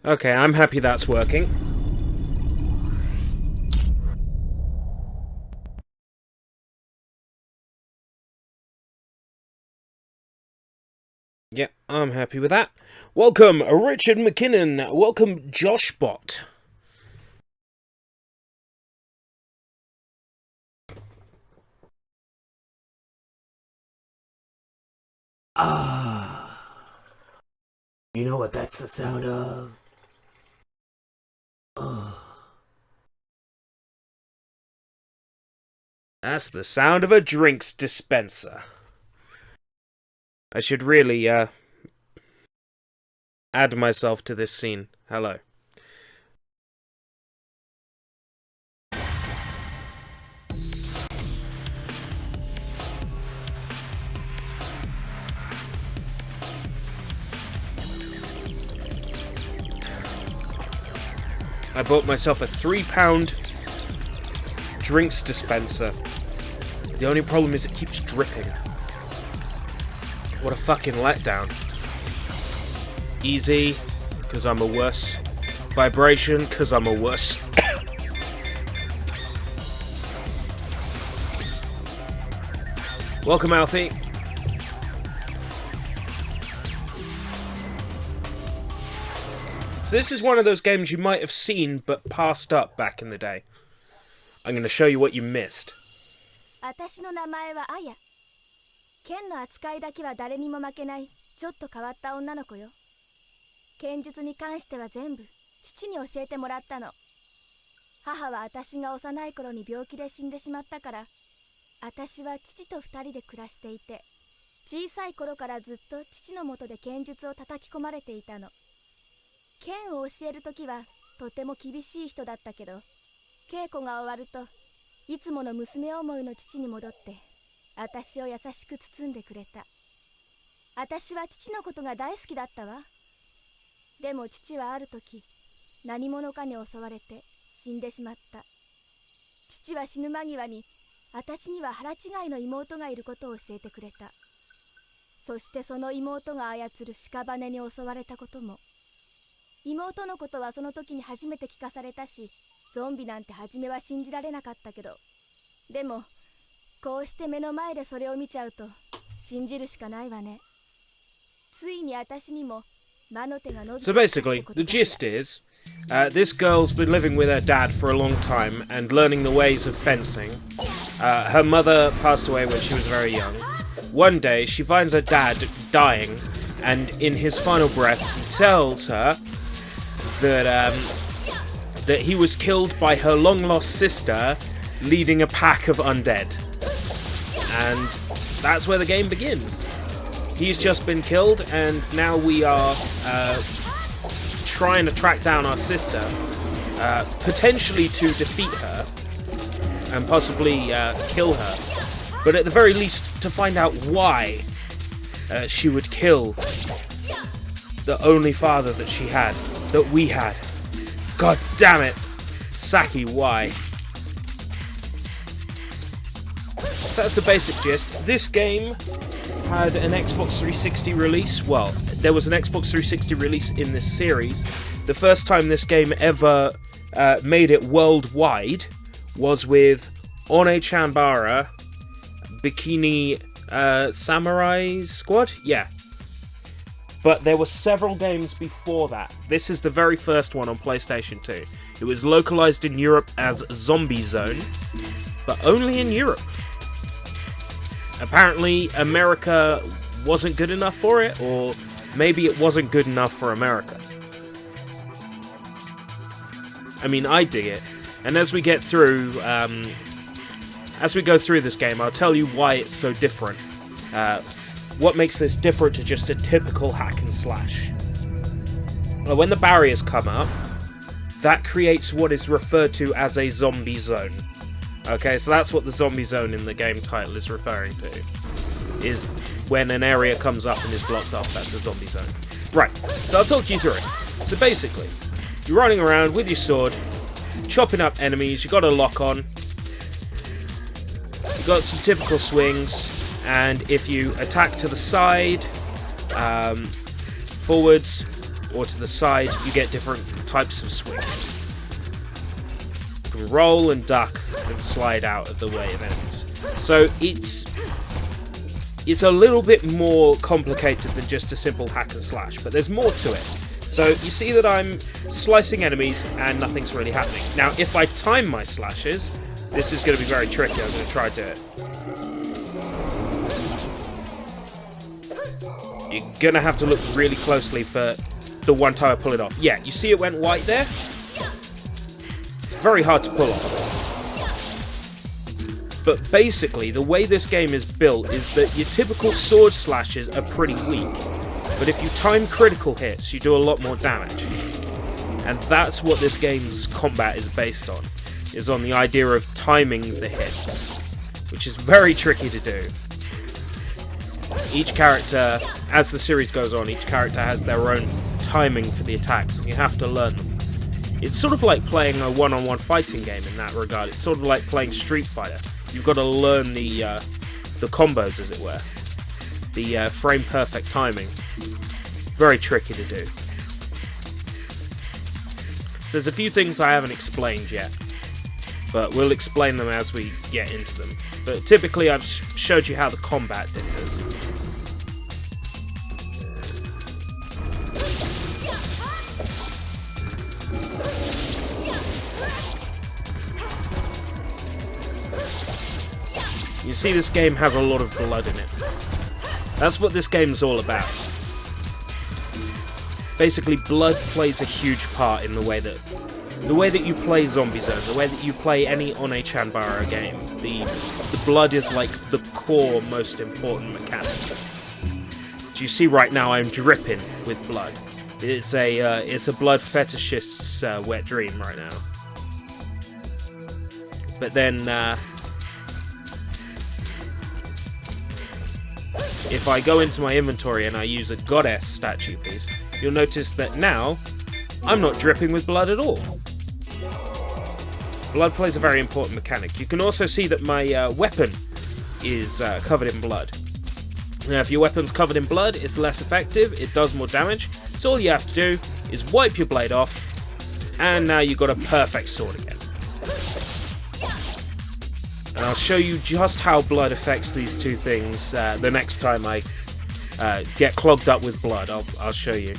Okay, I'm happy that's working. Yeah, I'm happy with that. Welcome, Richard McKinnon. Welcome, Joshbot. Ah, you know what that's the sound of? Ugh. That's the sound of a drinks dispenser. I should really, add myself to this scene. Hello. I bought myself a £3 drinks dispenser. The only problem is it keeps dripping. What a fucking letdown. Easy, because I'm a wuss. Vibration, because I'm a wuss. Welcome, Alfie. So this is one of those games you might have seen but passed up back in the day. I'm going to show you what you missed. 私の名前はアヤ。剣の扱いだけは誰にも負けないちょっと変わった女の子よ。剣術に関しては全部父に教えてもらったの。母は私が幼い頃に病気で死んでしまったから、私は父と二人で暮らしていて、小さい頃からずっと父の下で剣術を叩き込まれていたの。剣を教えるときはとても厳しい人だったけど、稽古が終わるといつもの娘思いの父に戻って私を優しく包んでくれた。私は父のことが大好きだったわ。でも父はある時何者かに襲われて死んでしまった。父は死ぬ間際に私には腹違いの妹がいることを教えてくれた。そしてその妹が操る屍に襲われたことも。妹のことはその時に初めて聞かされたし、ゾンビなんて初めは信じられなかったけど、でもこうして目の前でそれを見ちゃうと信じるしかないわね。ついに私にも魔の手が伸びて So basically, the gist is, this girl's been living with her dad for a long time and learning the ways of fencing. Her mother passed away when she was very young. One day, she finds her dad dying, and in his final breaths, he tells her that he was killed by her long-lost sister, leading a pack of undead. And that's where the game begins. He's just been killed, and now we are trying to track down our sister, potentially to defeat her, and possibly kill her. But at the very least, to find out why she would kill the only father that she had, that we had. God damn it! Saki, why? So that's the basic gist. This game had an Xbox 360 release. Well, there was an Xbox 360 release in this series. The first time this game ever made it worldwide was with One Chanbara Bikini Samurai Squad? Yeah. But there were several games before that. This is the very first one on PlayStation 2. It was localized in Europe as Zombie Zone, but only in Europe. Apparently, America wasn't good enough for it, or maybe it wasn't good enough for America. I mean, I dig it. And as we get through, as we go through this game, I'll tell you why it's so different. What makes this different to just a typical hack and slash. Well, when the barriers come up, that creates what is referred to as a zombie zone. Okay, so that's what the zombie zone in the game title is referring to. Is when an area comes up and is blocked off, that's a zombie zone. Right, so I'll talk you through it. So basically, you're running around with your sword, chopping up enemies, you got a lock on, you got some typical swings, and if you attack to the side, forwards, or to the side, you get different types of swings. You can roll and duck and slide out of the way of enemies. So it's a little bit more complicated than just a simple hack and slash, but there's more to it. So you see that I'm slicing enemies and nothing's really happening. Now, if I time my slashes, this is going to be very tricky. I'm going to try to do it. You're going to have to look really closely for the one time I pull it off. Yeah, you see it went white there? Very hard to pull off. But basically, the way this game is built is that your typical sword slashes are pretty weak. But if you time critical hits, you do a lot more damage. And that's what this game's combat is based on. Is on the idea of timing the hits. Which is very tricky to do. Each character, as the series goes on, each character has their own timing for the attacks, and you have to learn them. It's sort of like playing a one-on-one fighting game in that regard. It's sort of like playing Street Fighter. You've got to learn the combos, as it were. The frame-perfect timing. Very tricky to do. So there's a few things I haven't explained yet, but we'll explain them as we get into them. But typically I've showed you how the combat differs. You see, this game has a lot of blood in it. That's what this game's all about. Basically, blood plays a huge part in the way that you play Zombie Zone, the way that you play any One-Chanbara game. The blood is like the core, most important mechanic. So you see right now, I'm dripping with blood. It's a blood fetishist's wet dream right now. But then, if I go into my inventory and I use a goddess statue piece, you'll notice that now I'm not dripping with blood at all. Blood plays a very important mechanic. You can also see that my weapon is covered in blood. Now, if your weapon's covered in blood, it's less effective, it does more damage, so all you have to do is wipe your blade off, and now you've got a perfect sword again. And I'll show you just how blood affects these two things the next time I get clogged up with blood. I'll show you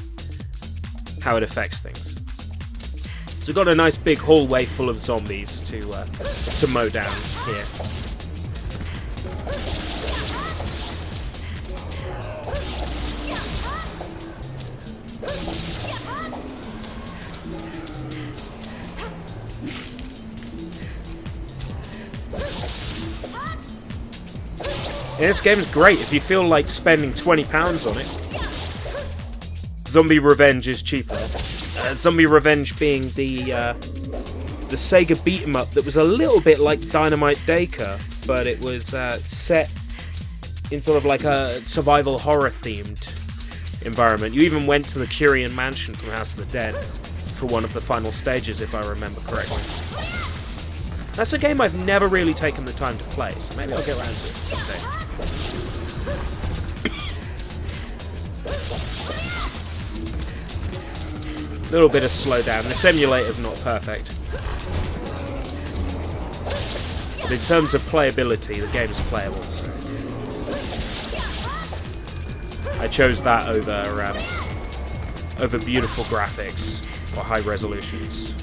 how it affects things. So we've got a nice big hallway full of zombies to mow down here. Yeah, this game is great if you feel like spending £20 on it. Zombie Revenge is cheaper. Zombie Revenge being the Sega beat 'em up that was a little bit like Dynamite Dacre, but it was set in sort of like a survival horror themed environment. You even went to the Curian Mansion from House of the Dead for one of the final stages, if I remember correctly. That's a game I've never really taken the time to play, so maybe I'll get around to it someday. Little bit of slowdown. This emulator's not perfect. But in terms of playability, the game's playable. So I chose that over beautiful graphics or high resolutions.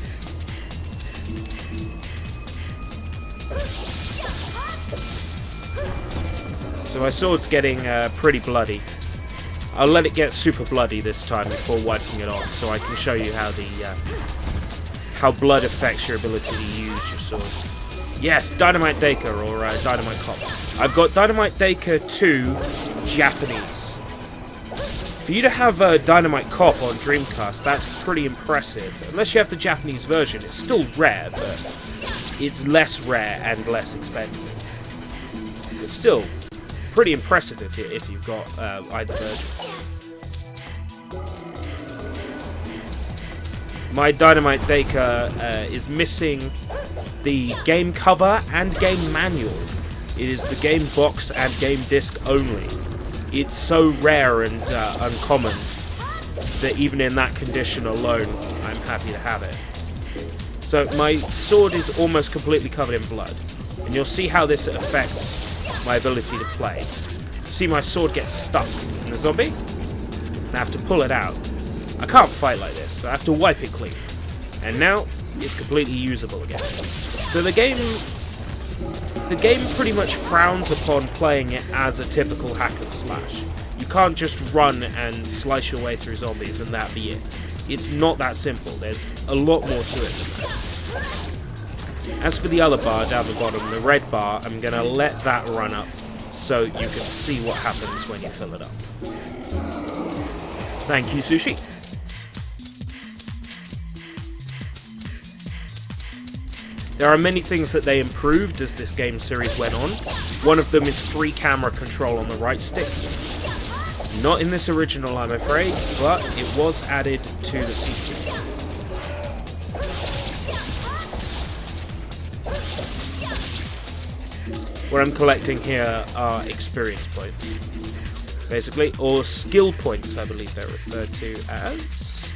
So my sword's getting pretty bloody. I'll let it get super bloody this time before wiping it off, so I can show you how blood affects your ability to use your sword. Yes, Dynamite Dacre or Dynamite Cop. I've got Dynamite Dacre 2 Japanese. For you to have Dynamite Cop on Dreamcast, that's pretty impressive. Unless you have the Japanese version, it's still rare, but it's less rare and less expensive. But still, pretty impressive if you've got either version. My Dynamite Dacre is missing the game cover and game manual. It is the game box and game disc only. It's so rare and uncommon that even in that condition alone, I'm happy to have it. So my sword is almost completely covered in blood, and you'll see how this affects my ability to play. See, my sword gets stuck in the zombie, and I have to pull it out. I can't fight like this, so I have to wipe it clean. And now, it's completely usable again. So the game pretty much frowns upon playing it as a typical hack and slash. You can't just run and slice your way through zombies and that be it. It's not that simple. There's a lot more to it than that. As for the other bar down the bottom, the red bar, I'm going to let that run up so you can see what happens when you fill it up. Thank you, Sushi. There are many things that they improved as this game series went on. One of them is free camera control on the right stick. Not in this original, I'm afraid, but it was added to the sequel. What I'm collecting here are experience points, basically, or skill points, I believe they're referred to as.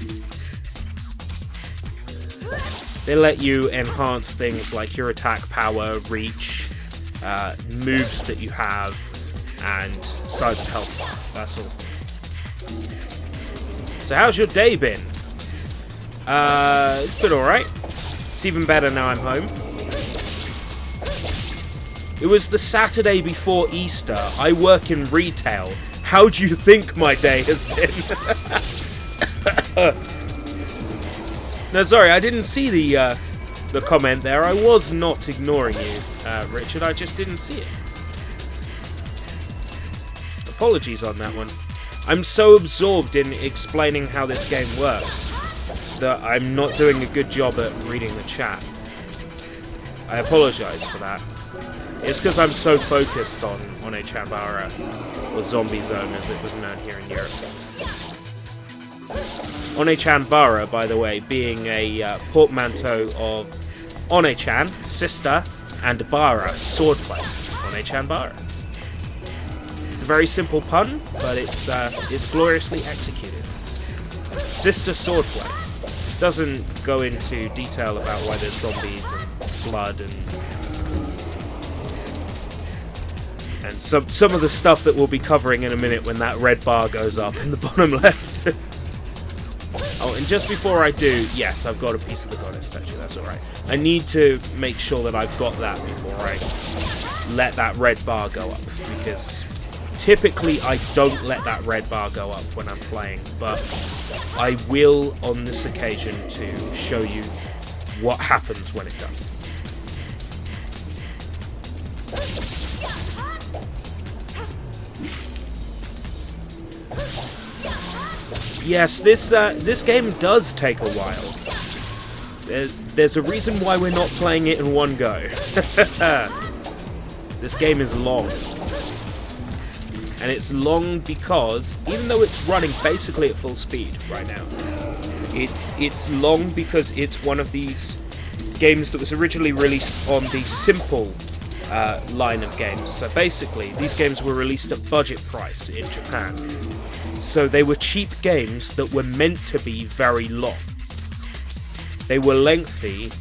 They let you enhance things like your attack power, reach, moves that you have, and size of health bar, that sort of thing. So how's your day been? It's been alright. It's even better now I'm home. It was the Saturday before Easter. I work in retail. How do you think my day has been? No, sorry, I didn't see the comment there. I was not ignoring you, Richard. I just didn't see it. Apologies on that one. I'm so absorbed in explaining how this game works that I'm not doing a good job at reading the chat. I apologize for that. It's because I'm so focused on Onechanbara, or Zombie Zone as it was known here in Europe. Onechanbara, by the way, being a portmanteau of One-chan, sister, and Bara, swordplay. Onechanbara. It's a very simple pun, but it's gloriously executed. Sister swordplay. Doesn't go into detail about why there's zombies and blood and some of the stuff that we'll be covering in a minute when that red bar goes up in the bottom left. Oh, and just before I do, yes, I've got a piece of the goddess statue, that's alright. I need to make sure that I've got that before I let that red bar go up, because typically I don't let that red bar go up when I'm playing, but I will on this occasion to show you what happens when it does. Yes, this game does take a while. There's a reason why we're not playing it in one go. This game is long. And it's long because, even though it's running basically at full speed right now, it's long because it's one of these games that was originally released on the simple line of games. So basically, these games were released at budget price in Japan. So they were cheap games that were meant to be very long. They were lengthy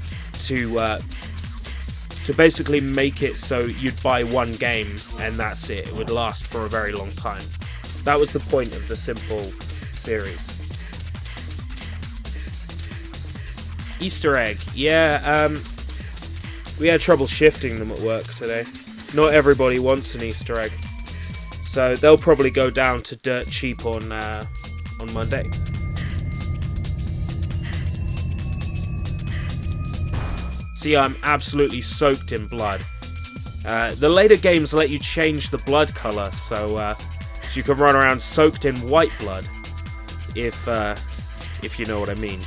to basically make it so you'd buy one game and that's it. It would last for a very long time. That was the point of the simple series. Easter egg. Yeah, we had trouble shifting them at work today. Not everybody wants an Easter egg. So they'll probably go down to dirt cheap on Monday. See, I'm absolutely soaked in blood. The later games let you change the blood colour, so you can run around soaked in white blood, if you know what I mean.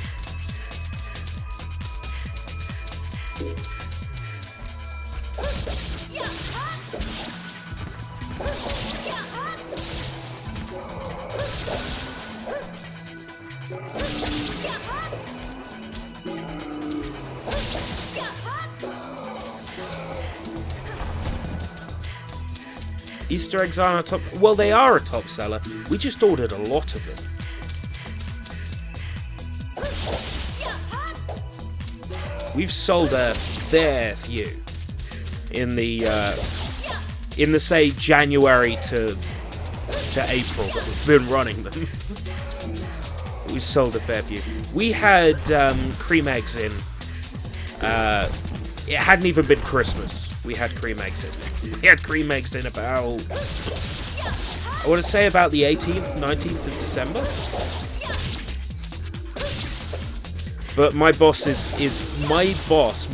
Easter eggs aren't a top... Well, they are a top seller. We just ordered a lot of them. we've sold a fair few in the say January to April that we've been running them. We sold a fair few. We had cream eggs in. It hadn't even been Christmas. We had cream eggs in. We had cream eggs in about, I want to say about the 18th, 19th of December. But my boss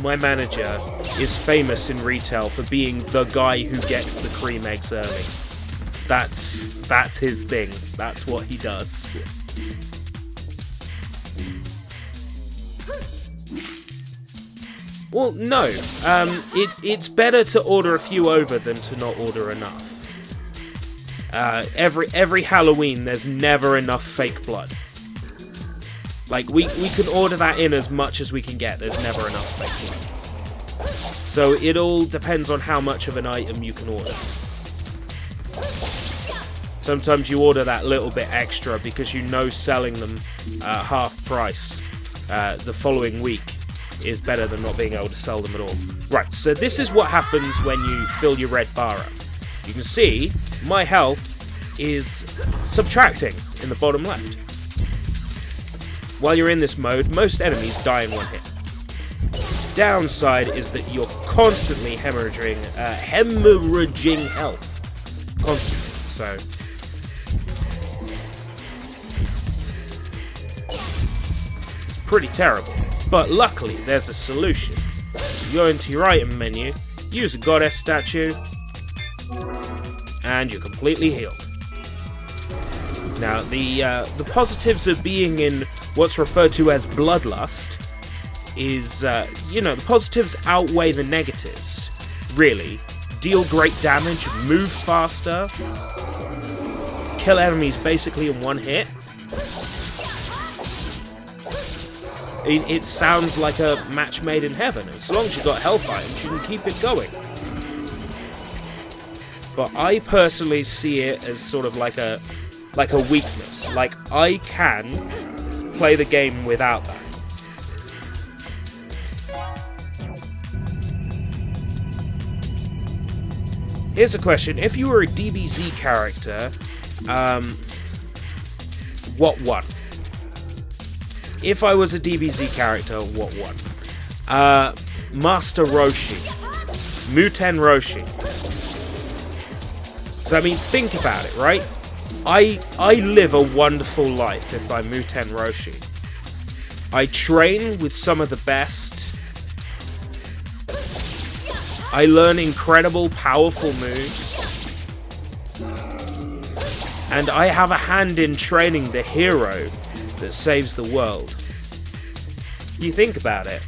my manager, is famous in retail for being the guy who gets the cream eggs early. That's his thing. That's what he does. Well, no. It's better to order a few over than to not order enough. Every Halloween, there's never enough fake blood. Like, we can order that in as much as we can get. There's never enough fake blood. So it all depends on how much of an item you can order. Sometimes you order that little bit extra because you know selling them half price the following week is better than not being able to sell them at all. Right, so this is what happens when you fill your red bar up. You can see my health is subtracting in the bottom left. While you're in this mode, most enemies die in one hit. Downside is that you're constantly hemorrhaging health. Constantly, so... it's pretty terrible. But luckily, there's a solution. You go into your item menu, use a goddess statue, and you're completely healed. Now, the positives of being in what's referred to as bloodlust is, the positives outweigh the negatives, really. Deal great damage, move faster, kill enemies basically in one hit. It sounds like a match made in heaven. As long as you've got health items, you can keep it going. But I personally see it as sort of like a weakness. Like, I can play the game without that. Here's a question. If you were a DBZ character, what won? If I was a DBZ character, what won? Master Roshi. Muten Roshi. So, I mean, think about it, right? I live a wonderful life if I'm Muten Roshi. I train with some of the best. I learn incredible, powerful moves. And I have a hand in training the hero that saves the world. You think about it.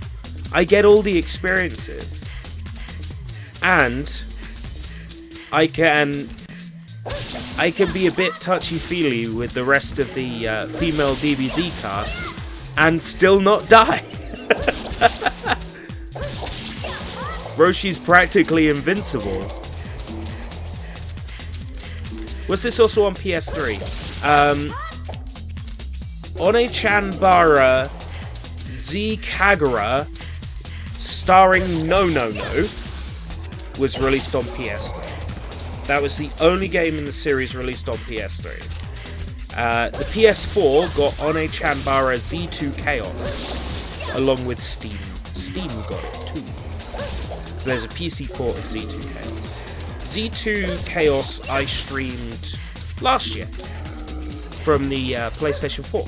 I get all the experiences. And I can be a bit touchy-feely with the rest of the female DBZ cast and still not die. Roshi's practically invincible. Was this also on PS3? One-Chanbara Z Kagura starring No was released on PS3. That was the only game in the series released on PS3. The PS4 got One-Chanbara Z2 Chaos along with Steam. Steam got it too. So there's a PC port of Z2 Chaos. Z2 Chaos I streamed last year from the PlayStation 4.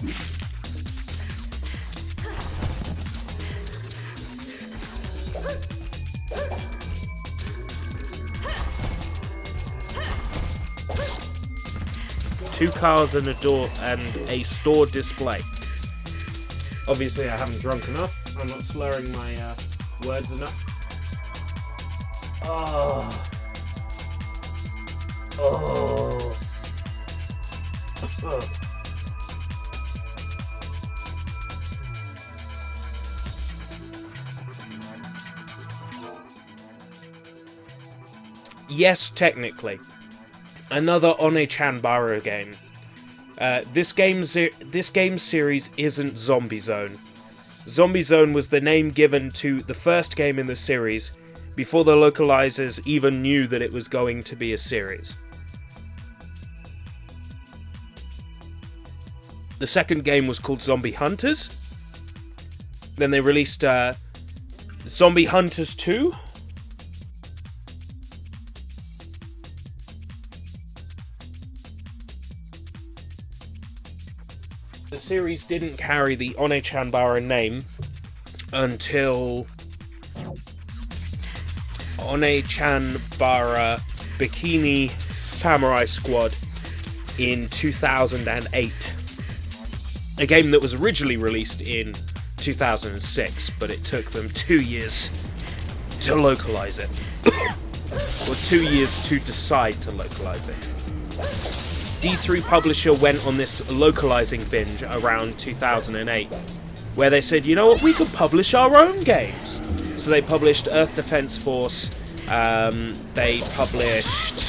Two cars and a door and a store display. Obviously, I haven't drunk enough. I'm not slurring my words enough. Oh. Oh. Oh. Yes, technically. Another One-Chanbara game. This game series isn't Zombie Zone. Zombie Zone was the name given to the first game in the series before the localizers even knew that it was going to be a series. The second game was called Zombie Hunters. Then they released Zombie Hunters 2. The series didn't carry the One-Chanbara name until One-Chanbara Bikini Samurai Squad in 2008. A game that was originally released in 2006, but it took them 2 years to localize it. Or 2 years to decide to localize it. D3 Publisher went on this localizing binge around 2008, where they said, you know what, we could publish our own games. So they published Earth Defense Force, they published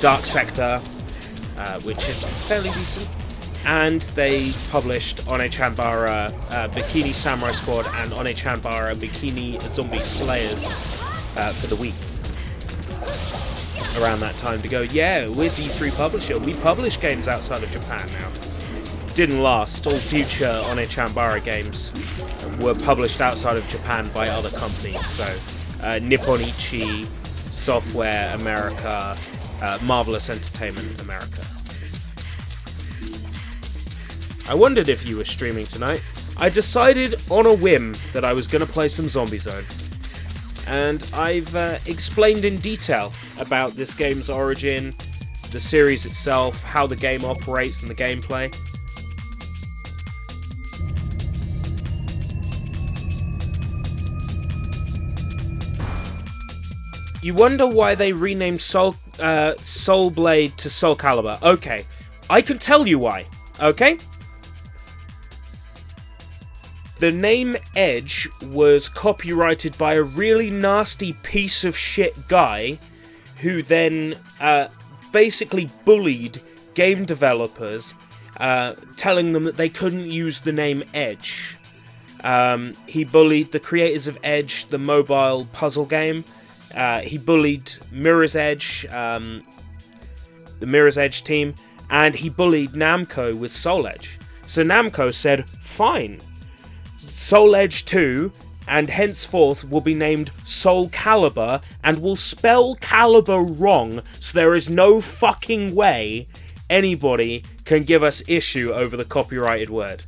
Dark Sector, which is fairly decent, and they published One-Chanbara Bikini Samurai Squad and One-Chanbara Bikini Zombie Slayers for the Wii. Around that time to go, yeah, we're D3 Publisher, we publish games outside of Japan now. Didn't last. All future One-Chanbara games were published outside of Japan by other companies, so Nipponichi, Software America, Marvelous Entertainment America. I wondered if you were streaming tonight. I decided on a whim that I was going to play some Zombie Zone. And I've explained in detail about this game's origin, the series itself, how the game operates and the gameplay. You wonder why they renamed Soul Blade to Soul Calibur. Okay, I can tell you why, okay? The name Edge was copyrighted by a really nasty piece of shit guy who then basically bullied game developers, telling them that they couldn't use the name Edge. He bullied the creators of Edge, the mobile puzzle game. He bullied Mirror's Edge, the Mirror's Edge team, and he bullied Namco with Soul Edge. So Namco said, fine. Soul Edge 2, and henceforth will be named Soul Calibur, and will spell Calibur wrong, so there is no fucking way anybody can give us issue over the copyrighted word.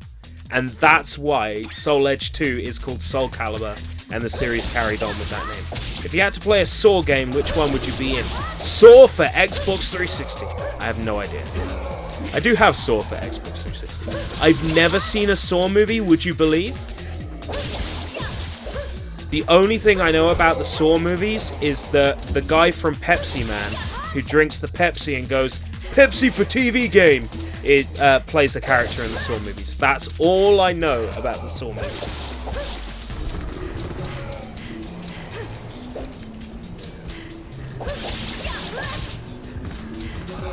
And that's why Soul Edge 2 is called Soul Calibur, and the series carried on with that name. If you had to play a Saw game, which one would you be in? Saw for Xbox 360. I have no idea. I do have Saw for Xbox 360. I've never seen a Saw movie, would you believe? The only thing I know about the Saw movies is the guy from Pepsi Man who drinks the Pepsi and goes, Pepsi for TV game! It plays a character in the Saw movies. That's all I know about the Saw movies.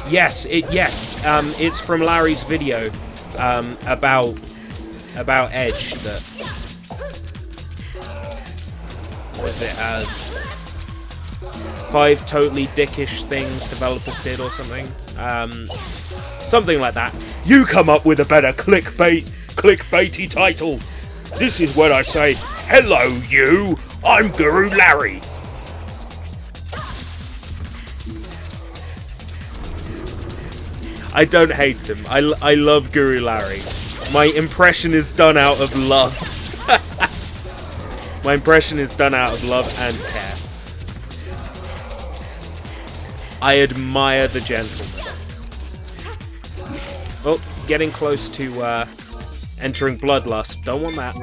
Yes, it's from Larry's video about Edge. That was it. 5 totally dickish things developers did, or something. Something like that. You come up with a better clickbaity title. This is when I say, "Hello, you. I'm Guru Larry." I don't hate him. I love Guru Larry. My impression is done out of love. My impression is done out of love and care. I admire the gentleman. Oh, getting close to entering Bloodlust. Don't want that.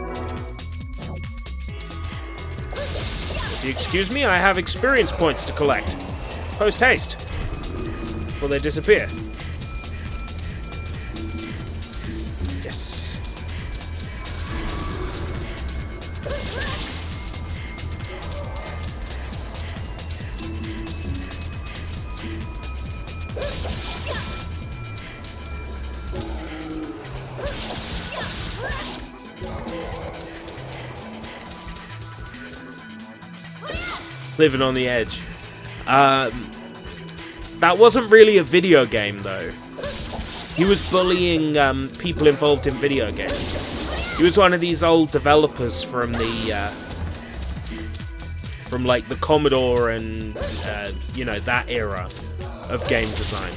If you excuse me, I have experience points to collect. Post haste. Before they disappear. Yes. Living on the edge. That wasn't really a video game, though. He was bullying people involved in video games. He was one of these old developers from the like the Commodore and you know, that era of game design.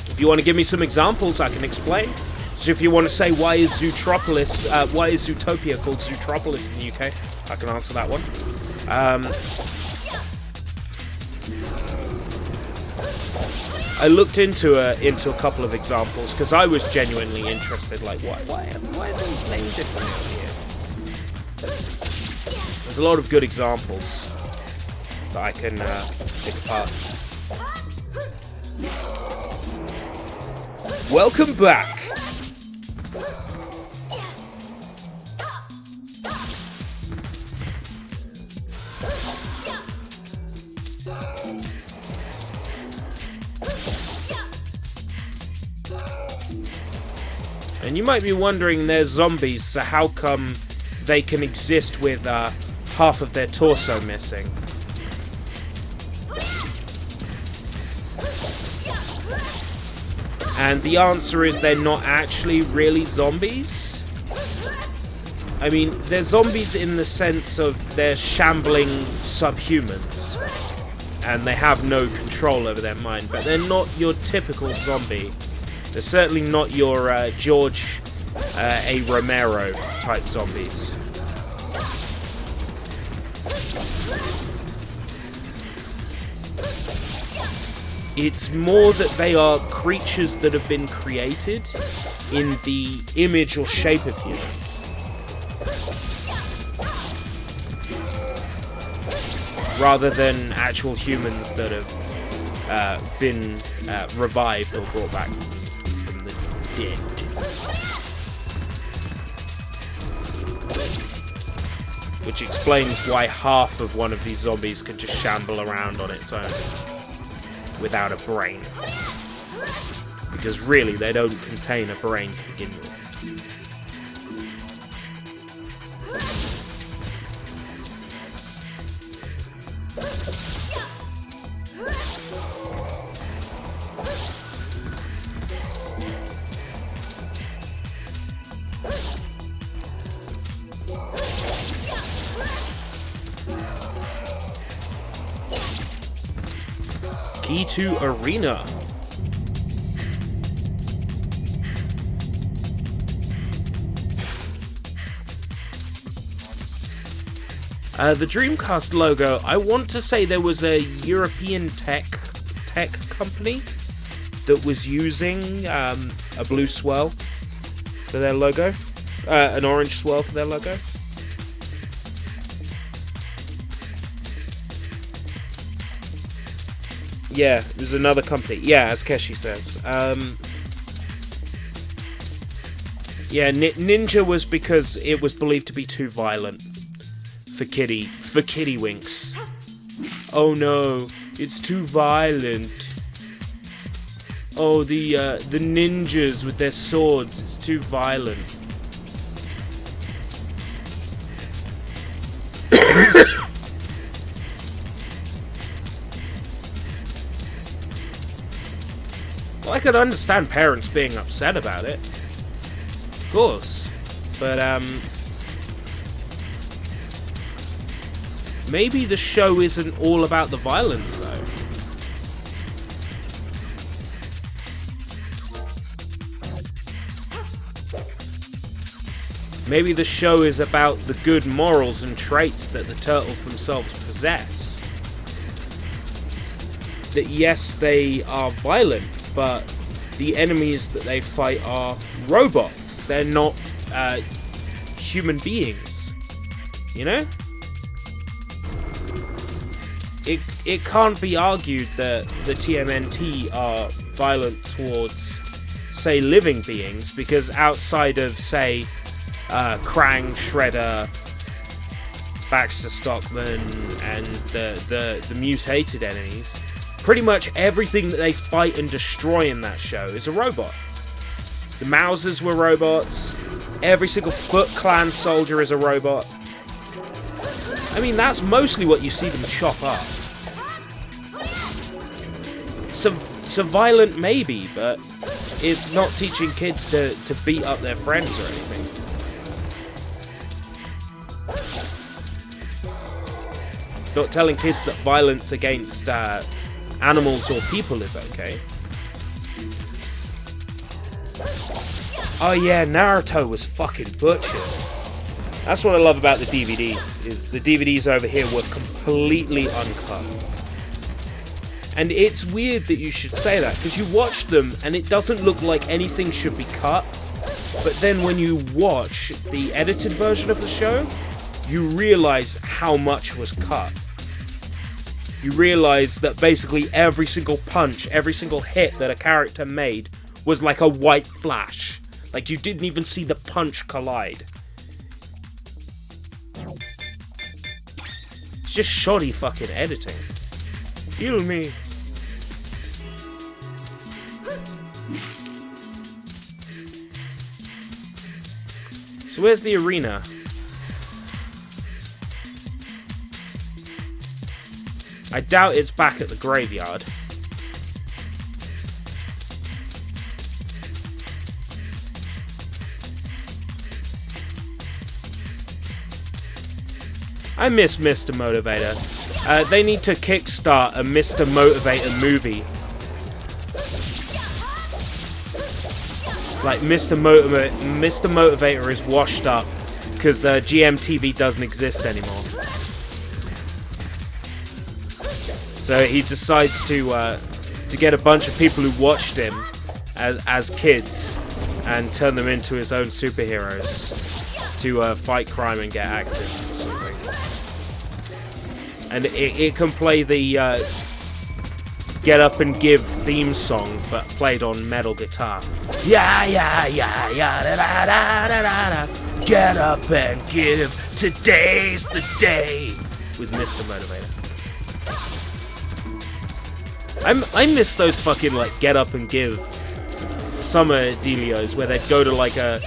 If you want to give me some examples, I can explain. So if you want to say why is Zootopia called Zootropolis in the UK, I can answer that one. I looked into a couple of examples because I was genuinely interested. Like, why are they named differently here? There's a lot of good examples that I can pick apart. Welcome back. And you might be wondering, they're zombies, so how come they can exist with half of their torso missing? And the answer is they're not actually really zombies. I mean, they're zombies in the sense of they're shambling subhumans. And they have no control over their mind, but they're not your typical zombie. They're certainly not your George A. Romero type zombies. It's more that they are creatures that have been created in the image or shape of humans. Rather than actual humans that have been revived or brought back from the dead. Which explains why half of one of these zombies could just shamble around on its own without a brain. Because really, they don't contain a brain to begin with. Key to Arena. The Dreamcast logo, I want to say there was a European tech company that was using a blue swirl for their logo, an orange swirl for their logo. Yeah, it was another company. Yeah, as Keshi says. Yeah, Ninja was because it was believed to be too violent for Kitty Winks. Oh no, it's too violent. Oh, the ninjas with their swords, it's too violent. Well, I could understand parents being upset about it. Of course. But, maybe the show isn't all about the violence, though. Maybe the show is about the good morals and traits that the turtles themselves possess. That yes, they are violent, but the enemies that they fight are robots. They're not human beings. You know? It can't be argued that the TMNT are violent towards, say, living beings, because outside of, say, Krang, Shredder, Baxter Stockman, and the mutated enemies, Pretty much everything that they fight and destroy in that show is a robot. The Mousers were robots. Every single Foot Clan soldier is a robot. I mean, that's mostly what you see them chop up. So violent maybe, but it's not teaching kids to beat up their friends or anything. It's not telling kids that violence against animals or people is okay. Oh yeah, Naruto was fucking butchered. That's what I love about the DVDs, is the DVDs over here were completely uncut. And it's weird that you should say that, because you watch them and it doesn't look like anything should be cut, but then when you watch the edited version of the show, you realise how much was cut. You realise that basically every single punch, every single hit that a character made was like a white flash. Like, you didn't even see the punch collide. It's just shoddy fucking editing. Heal me. So where's the arena? I doubt it's back at the graveyard. I miss Mr. Motivator. They need to kickstart a Mr. Motivator movie. Like, Mr. Motivator is washed up because GMTV doesn't exist anymore. So he decides to get a bunch of people who watched him as kids and turn them into his own superheroes to fight crime and get active or something. And it can play the Get Up and Give theme song, but played on metal guitar. Yeah, yeah, yeah, yeah, da da da da da da. Get up and give, today's the day, with Mr. Motivator. I miss those fucking, like, Get Up and Give summer dealios where they'd go to like a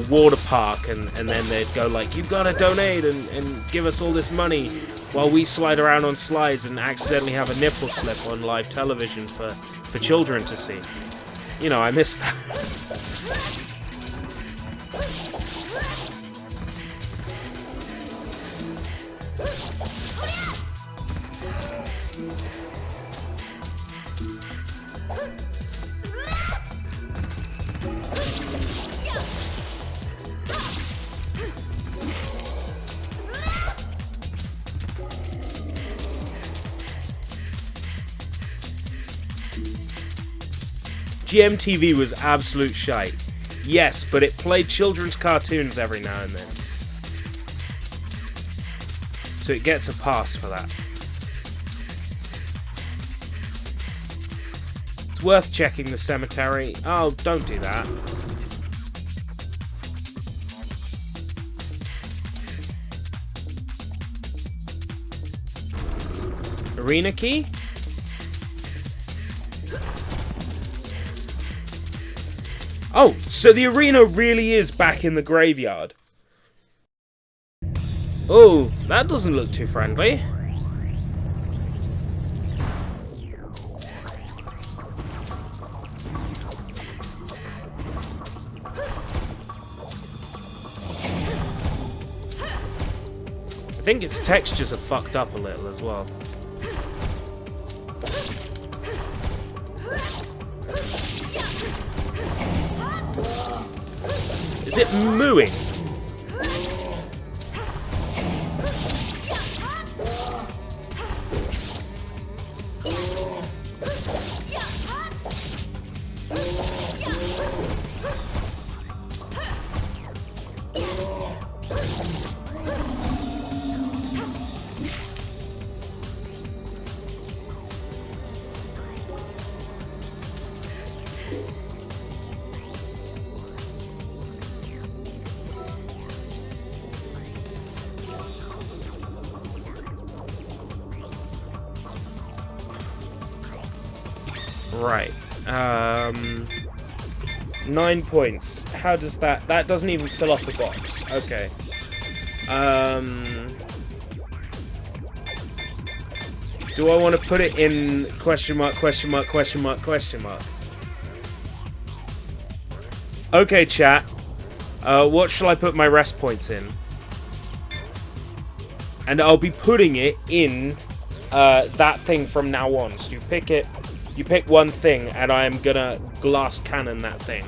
water park and then they'd go like, you gotta donate and give us all this money while we slide around on slides and accidentally have a nipple slip on live television for children to see. You know, I miss that. GMTV was absolute shite. Yes, but it played children's cartoons every now and then. So it gets a pass for that. It's worth checking the cemetery. Oh, don't do that. Arena key? Oh, so the arena really is back in the graveyard. Oh, that doesn't look too friendly. I think its textures are fucked up a little as well. Is it mooing? Right. 9 points. How does that... That doesn't even fill up the box. Okay. Do I want to put it in question mark, question mark, question mark, question mark? Okay, chat. What shall I put my rest points in? And I'll be putting it in that thing from now on. So you pick it, you pick one thing, and I am gonna glass cannon that thing.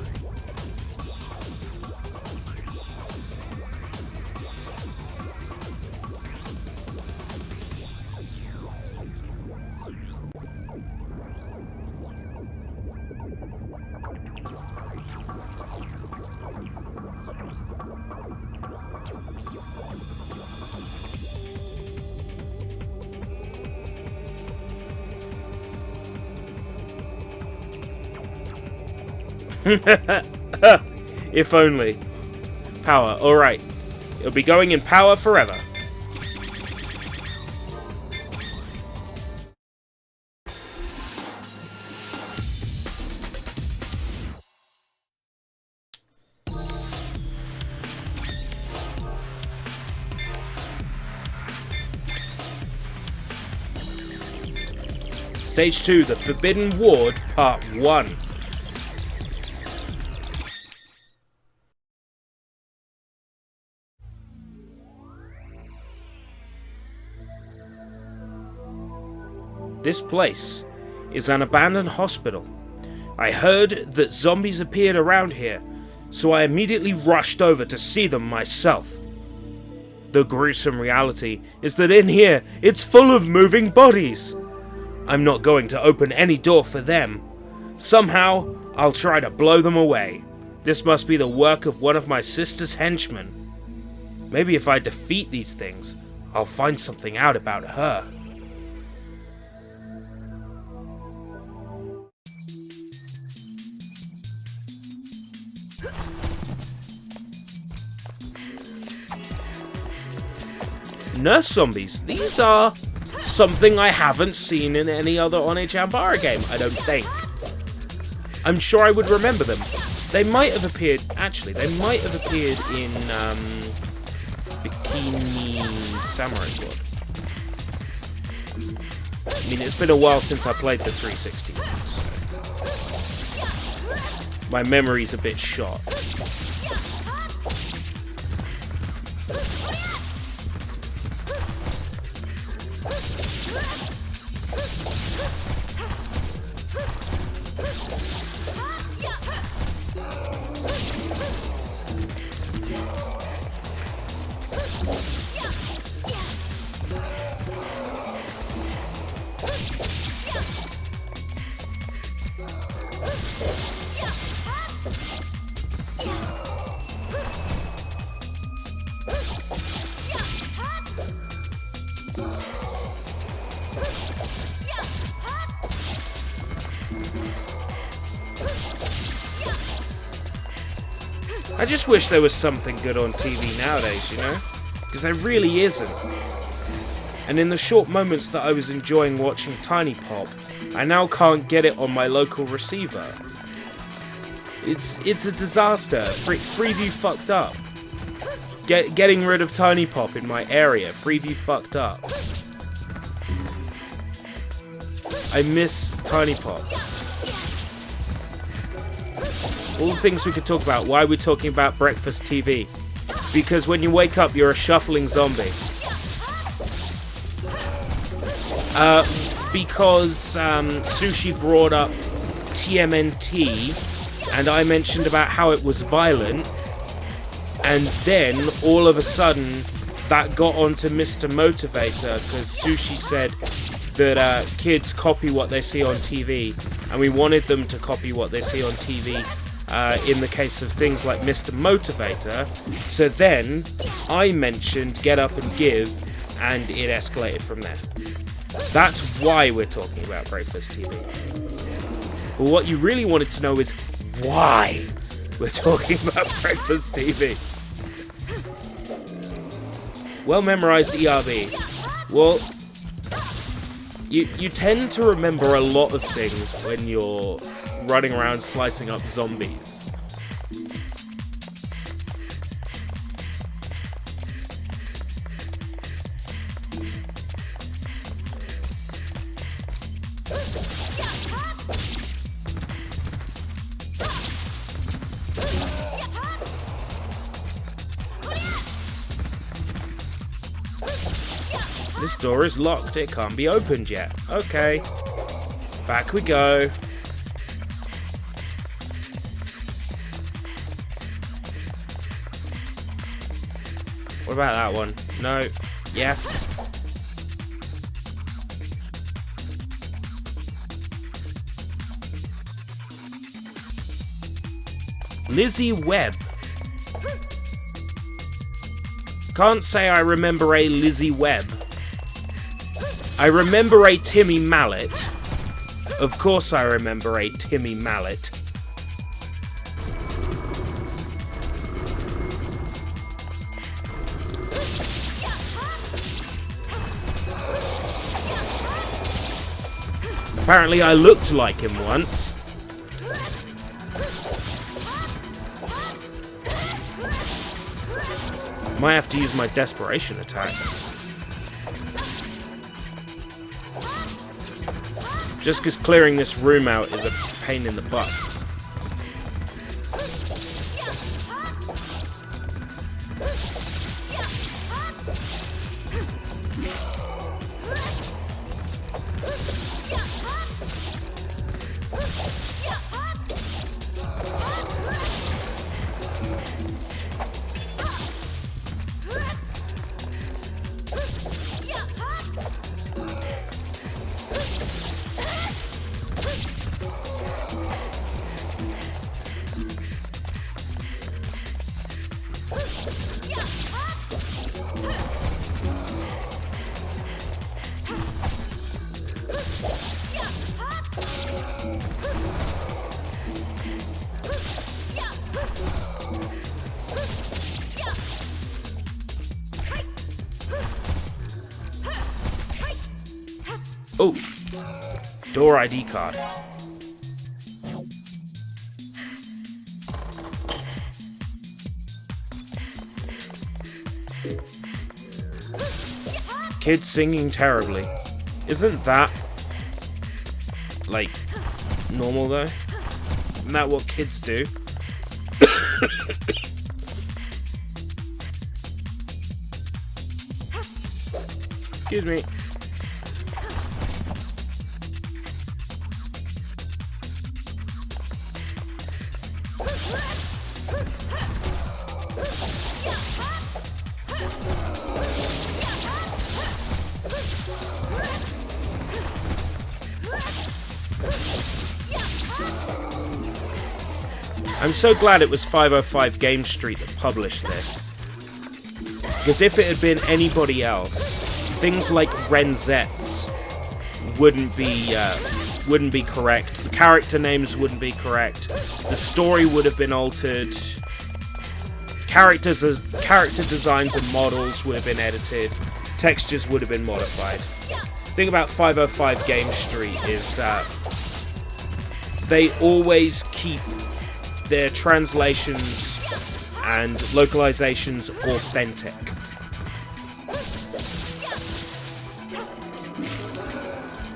If only. Power, alright. It'll be going in power forever. Stage 2, The Forbidden Ward, Part 1. This place is an abandoned hospital. I heard that zombies appeared around here, so I immediately rushed over to see them myself. The gruesome reality is that in here, it's full of moving bodies. I'm not going to open any door for them. Somehow, I'll try to blow them away. This must be the work of one of my sister's henchmen. Maybe if I defeat these things, I'll find something out about her. Nurse zombies. These are something I haven't seen in any other Onechanbara game, I don't think. I'm sure I would remember them. They might have appeared... Actually, they might have appeared in Bikini Samurai Squad. I mean, it's been a while since I played the 360 one, so my memory's a bit shot. I just wish there was something good on TV nowadays, you know? Because there really isn't. And in the short moments that I was enjoying watching Tiny Pop, I now can't get it on my local receiver. It's a disaster. Freeview fucked up. Getting rid of Tiny Pop in my area. Freeview fucked up. I miss Tiny Pop. All the things we could talk about. Why are we talking about breakfast TV? Because when you wake up, you're a shuffling zombie. Because Sushi brought up TMNT, and I mentioned about how it was violent, and then all of a sudden that got onto Mr. Motivator because Sushi said that kids copy what they see on TV, and we wanted them to copy what they see on TV in the case of things like Mr. Motivator. So then I mentioned Get Up and Give, and it escalated from there. That's why we're talking about Breakfast TV. But what you really wanted to know is why we're talking about Breakfast TV. Well memorized ERB. Well, You tend to remember a lot of things when you're running around slicing up zombies. This door is locked. It can't be opened yet. Okay. Back we go. What about that one? No. Yes. Lizzie Webb. Can't say I remember a Lizzie Webb. I remember a Timmy Mallet. Of course I remember a Timmy Mallet. Apparently I looked like him once. Might have to use my desperation attack. Just because clearing this room out is a pain in the butt. Oh, door ID card. Kids singing terribly. Isn't that, like, normal though? Isn't that what kids do? Excuse me. I'm so glad it was 505 Game Street that published this. Because if it had been anybody else, things like Renzettes wouldn't be correct. The character names wouldn't be correct. The story would have been altered. Character designs and models would have been edited. Textures would have been modified. The thing about 505 Game Street is they always keep their translations and localizations authentic.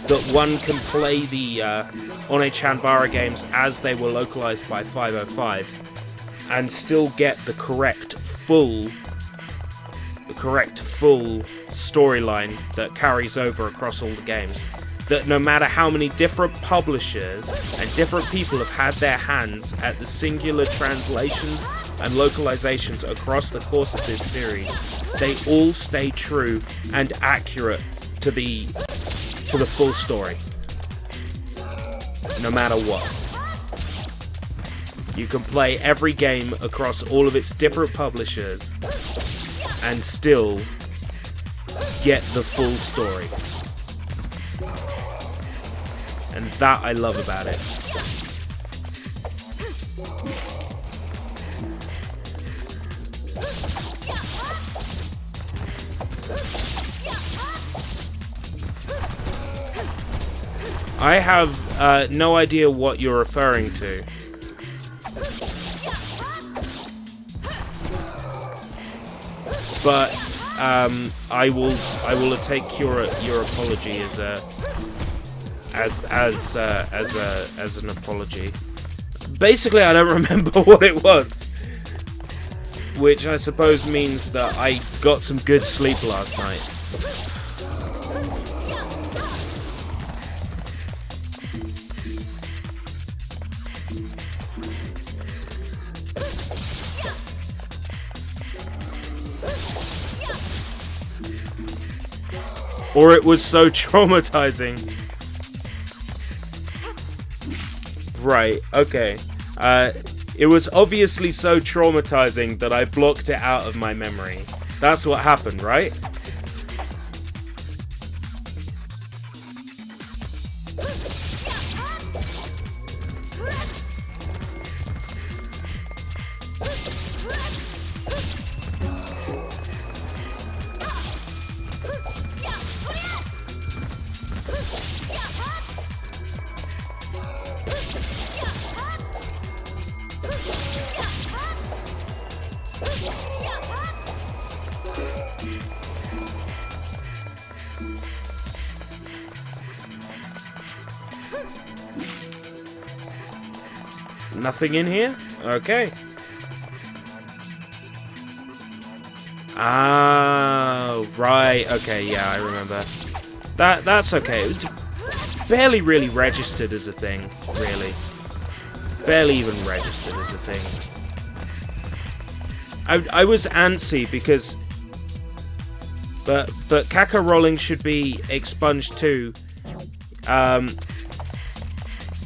That one can play the One-Chanbara games as they were localized by 505 and still get the correct full storyline that carries over across all the games. That no matter how many different publishers and different people have had their hands at the singular translations and localizations across the course of this series, they all stay true and accurate to the full story. No matter what. You can play every game across all of its different publishers and still get the full story. And that I love about it. I have no idea what you're referring to. But I will take your apology as an apology. Basically, I don't remember what it was, which I suppose means that I got some good sleep last night. Or it was so traumatizing. Right, okay. It was obviously so traumatizing that I blocked it out of my memory. That's what happened, right? Nothing in here? Okay. Ah, right. Okay, yeah, I remember. That's okay. It's barely really registered as a thing, really. Barely even registered as a thing. I was antsy because... But caca rolling should be expunged too.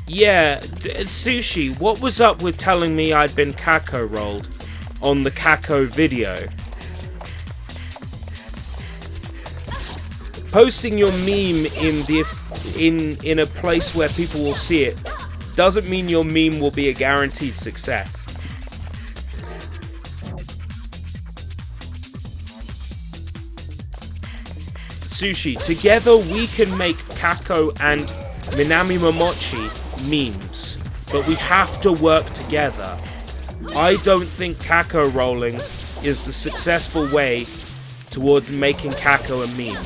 Yeah, Sushi, what was up with telling me I'd been Kako rolled on the Kako video? Posting your meme in a place where people will see it doesn't mean your meme will be a guaranteed success. Sushi, together we can make Kako and Minami Momochi memes, but we have to work together. I don't think Kako rolling is the successful way towards making Kako a meme.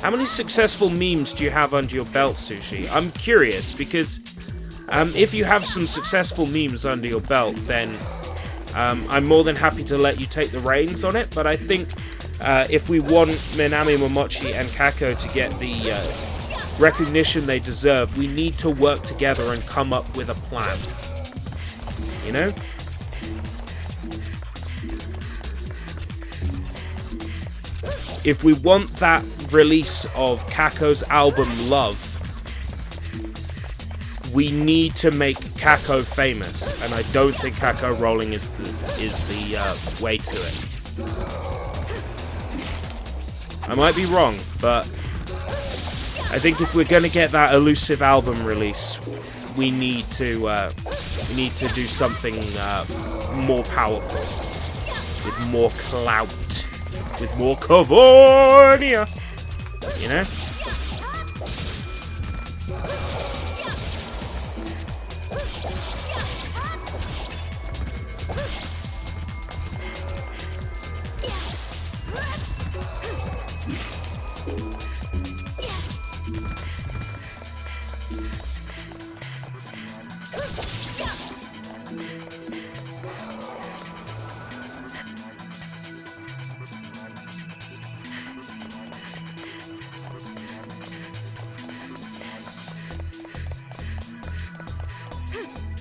How many successful memes do you have under your belt, Sushi? I'm curious, because if you have some successful memes under your belt, then I'm more than happy to let you take the reins on it, but I think if we want Minami Momochi and Kako to get the recognition they deserve, we need to work together and come up with a plan. You know? If we want that release of Kako's album Love, we need to make Kako famous, and I don't think Kako rolling is the way to it. I might be wrong, but I think if we're going to get that elusive album release, we need to do something more powerful, with more clout, with more Cavonia, you know?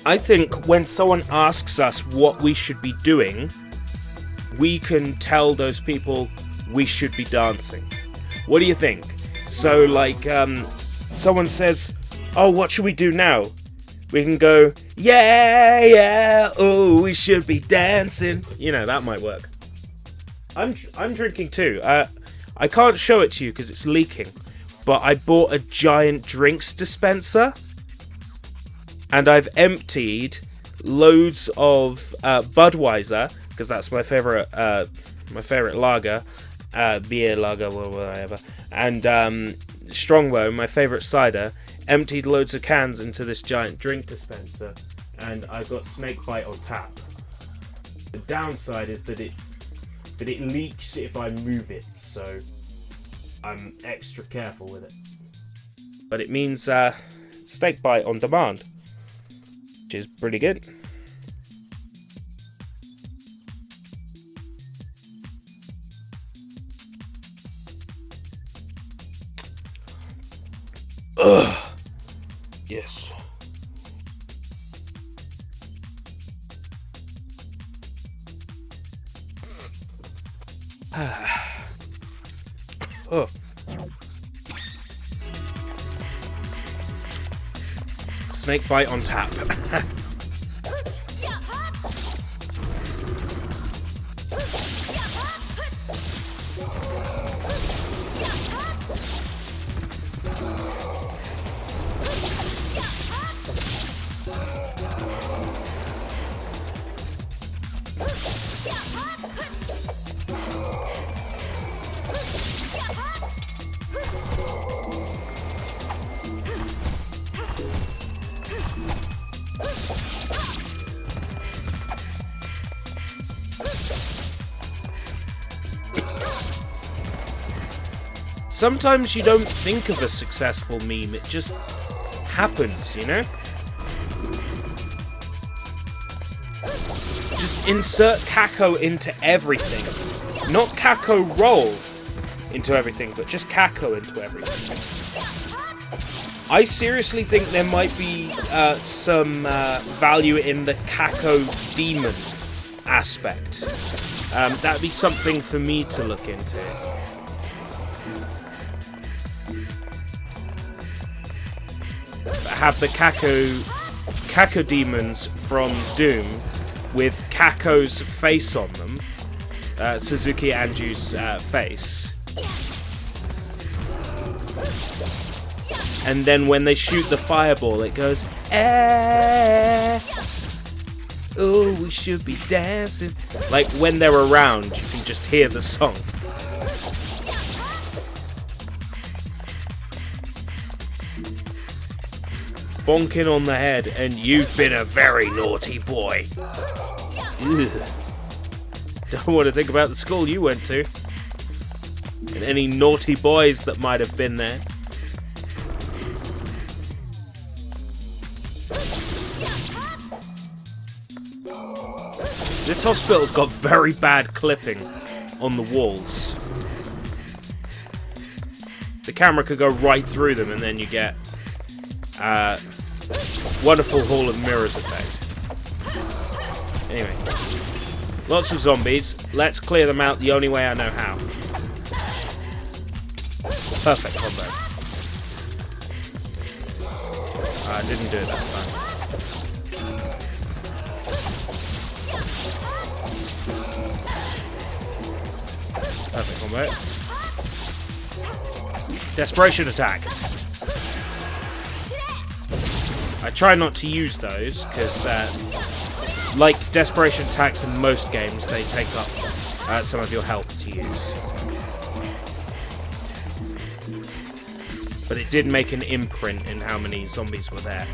I think when someone asks us what we should be doing, we can tell those people we should be dancing. What do you think? So, like, someone says, oh, what should we do now? We can go, yeah, yeah, oh, we should be dancing. You know, that might work. I'm drinking too. I can't show it to you because it's leaking, but I bought a giant drinks dispenser. And I've emptied loads of Budweiser, because that's my favorite lager, beer lager, whatever. And Strongbow, my favourite cider, emptied loads of cans into this giant drink dispenser, and I've got Snakebite on tap. The downside is that it leaks if I move it, so I'm extra careful with it. But it means Snakebite on demand, which is pretty good. Ugh. Yes. Oh. Snakebite on tap. Sometimes you don't think of a successful meme, it just happens, you know? Just insert Kako into everything. Not Kako roll into everything, but just Kako into everything. I seriously think there might be some value in the Kako demon aspect. That'd be something for me to look into. Have the Kako demons from Doom with Kako's face on them, Suzuki Anju's face, and then when they shoot the fireball, it goes, eh, oh, we should be dancing. Like when they're around, you can just hear the song. Bonking on the head, and you've been a very naughty boy. Ugh. Don't want to think about the school you went to. And any naughty boys that might have been there. This hospital's got very bad clipping on the walls. The camera could go right through them, and then you get wonderful Hall of Mirrors effect. Anyway, lots of zombies. Let's clear them out the only way I know how. Perfect combo. I didn't do it that time. Perfect combo. Desperation attack. I try not to use those because, like desperation attacks in most games, they take up some of your health to use. But it did make an imprint in how many zombies were there.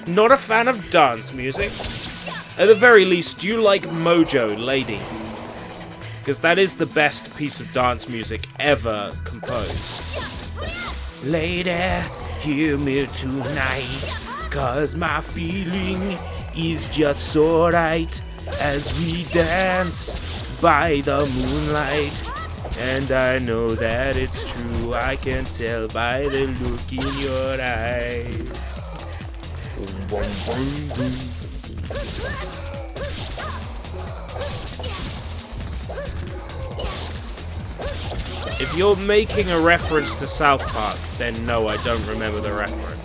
Not a fan of dance music. At the very least, do you like Mojo Lady? Because that is the best piece of dance music ever composed. Lady, hear me tonight, 'cause my feeling is just so right as we dance by the moonlight. And I know that it's true, I can tell by the look in your eyes. Boom, boom, boom. If you're making a reference to South Park, then no, I don't remember the reference.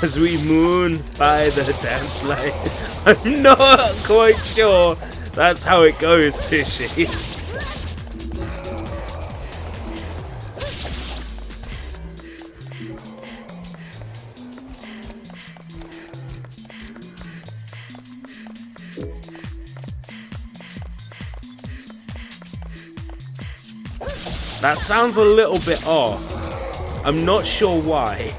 As we moon by the dance line. I'm not quite sure that's how it goes, Sushi. That sounds a little bit off. I'm not sure why.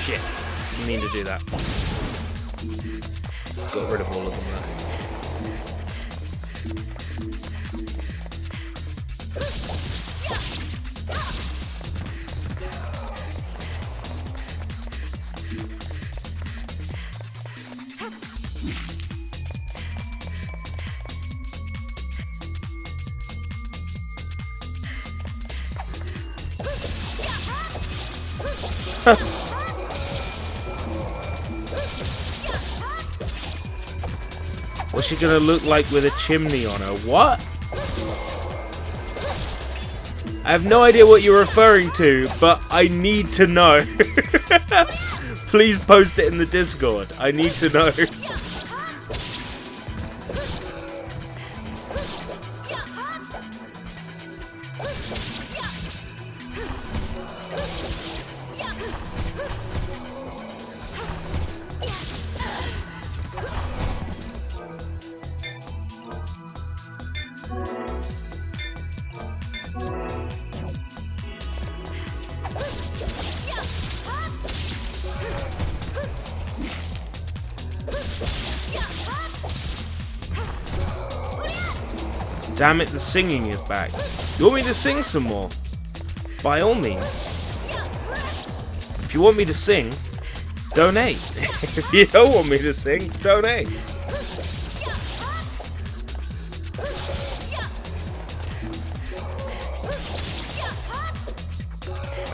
Shit, didn't mean to do that. Got rid of all of them now. What's she gonna look like with a chimney on her? What? I have no idea what you're referring to, but I need to know. Please post it in the Discord. I need to know. Damn it, the singing is back. You want me to sing some more? By all means. If you want me to sing, donate. If you don't want me to sing, donate.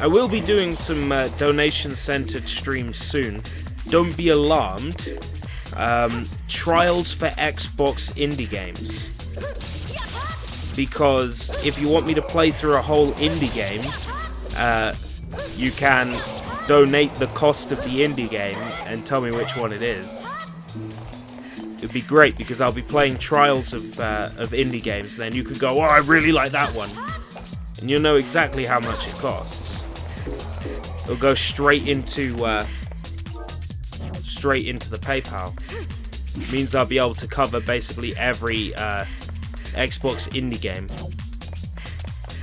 I will be doing some donation-centered streams soon. Don't be alarmed. Trials for Xbox indie games. Because if you want me to play through a whole indie game, you can donate the cost of the indie game and tell me which one it is. It'd be great because I'll be playing trials of indie games, and then you could go, oh, I really like that one. And you'll know exactly how much it costs. It'll go straight into the PayPal. It means I'll be able to cover basically every Xbox indie game.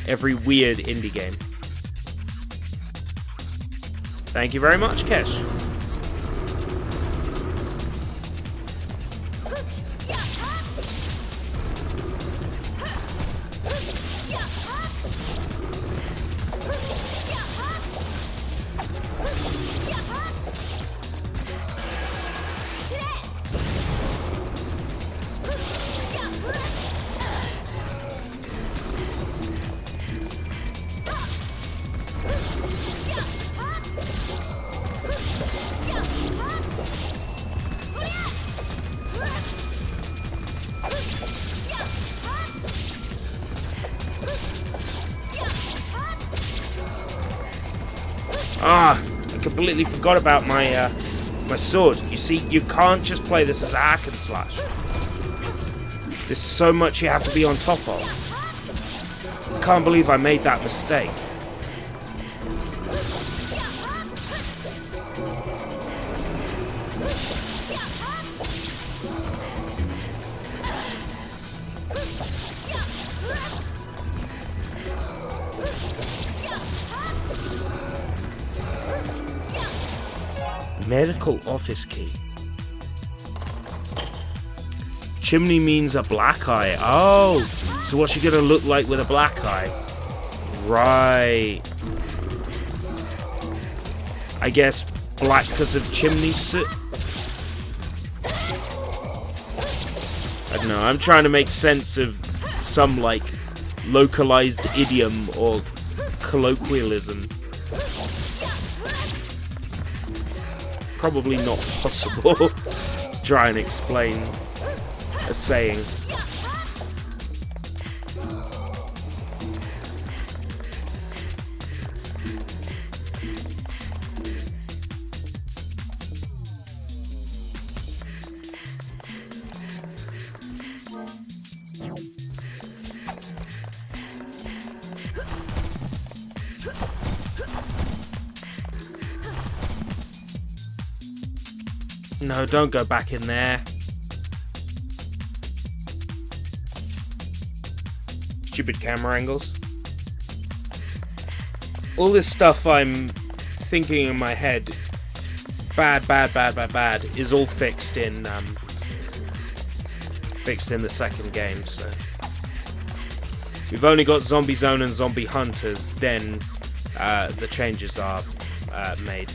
Every weird indie game. Thank you very much, Kesh. Ah, I completely forgot about my my sword. You see, you can't just play this as a hack and slash. There's so much you have to be on top of. I can't believe I made that mistake. Medical office key. Chimney means a black eye. Oh, so what's she gonna look like with a black eye? Right. I guess black because of chimney soot. I don't know, I'm trying to make sense of some, like, localized idiom or colloquialism. Probably not possible to try and explain a saying. No, don't go back in there. Stupid camera angles. All this stuff I'm thinking in my head, bad, is all fixed in the second game. So we've only got Zombie Zone and Zombie Hunters. Then the changes are made.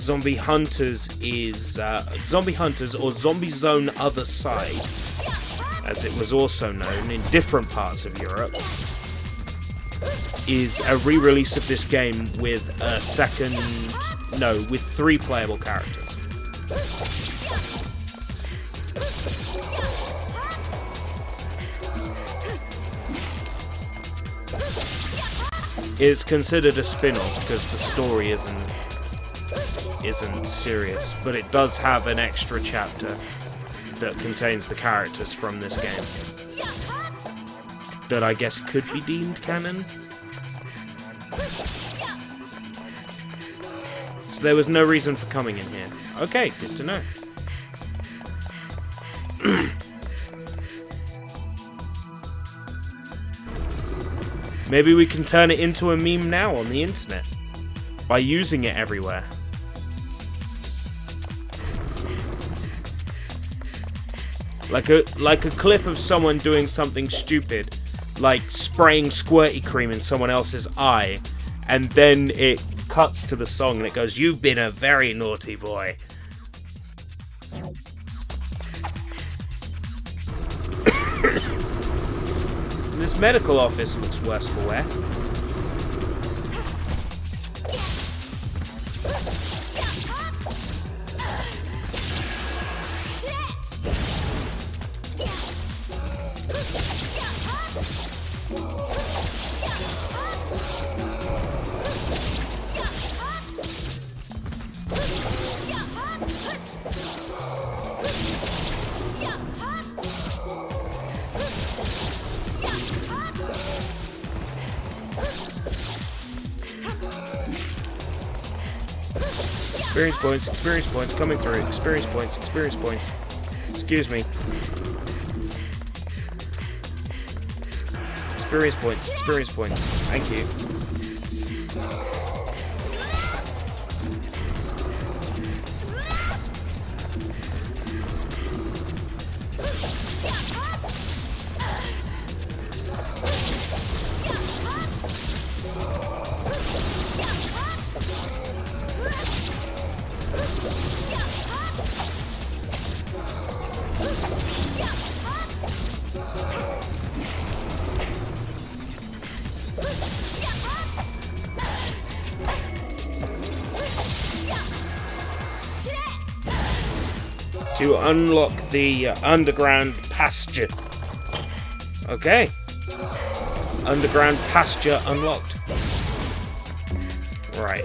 Zombie Hunters is Zombie Hunters, or Zombie Zone Other Side, as it was also known in different parts of Europe, is a re-release of this game with with 3 playable characters. It's considered a spin-off because the story isn't serious, but it does have an extra chapter that contains the characters from this game that I guess could be deemed canon. So there was no reason for coming in here. Okay, good to know. Maybe we can turn it into a meme now on the internet by using it everywhere. Like a clip of someone doing something stupid, like spraying squirty cream in someone else's eye, and then it cuts to the song and it goes, "You've been a very naughty boy." This medical office looks worse for wear. Experience points coming through. Experience points. Excuse me. Experience points. Thank you. To unlock the underground pasture. Okay. Underground pasture unlocked. Right.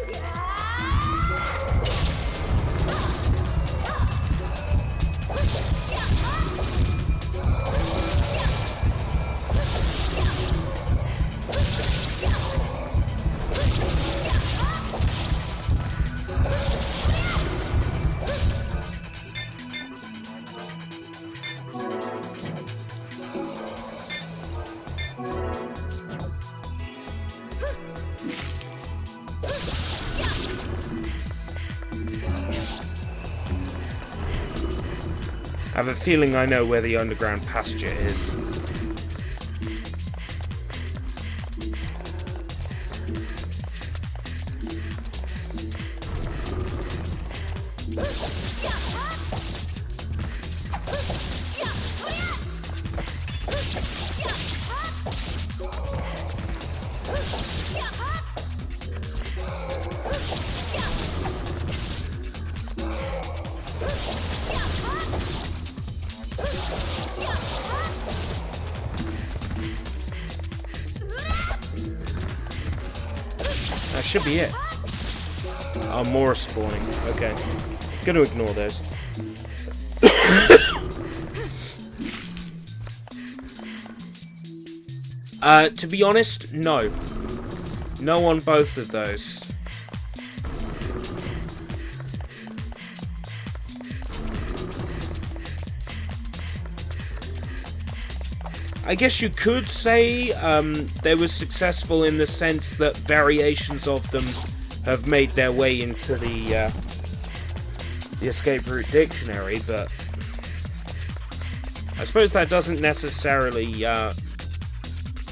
have a feeling I know where the underground pasture is. That should be it. Oh, more spawning. Okay. Gonna ignore those. To be honest, no. No on both of those. I guess you could say they were successful in the sense that variations of them have made their way into the escape route dictionary, but I suppose that doesn't necessarily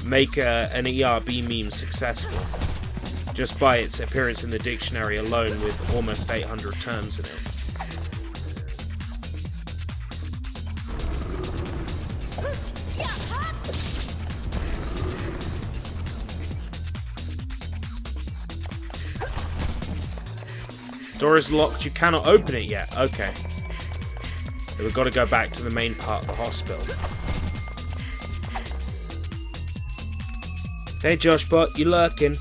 make an ERB meme successful just by its appearance in the dictionary alone with almost 800 terms in it. Door is locked, you cannot open it yet. Okay. So we've got to go back to the main part of the hospital. Hey Joshbot, you lurking?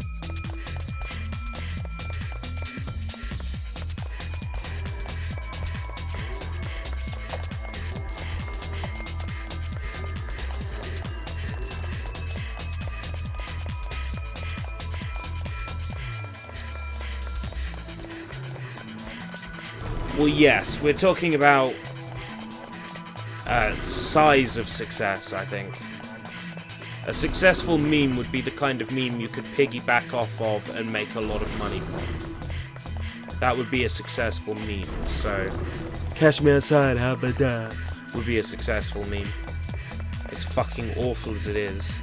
Well, yes, we're talking about size of success, I think. A successful meme would be the kind of meme you could piggyback off of and make a lot of money from. That would be a successful meme, so... Cash me outside, how about that? Would be a successful meme. As fucking awful as it is.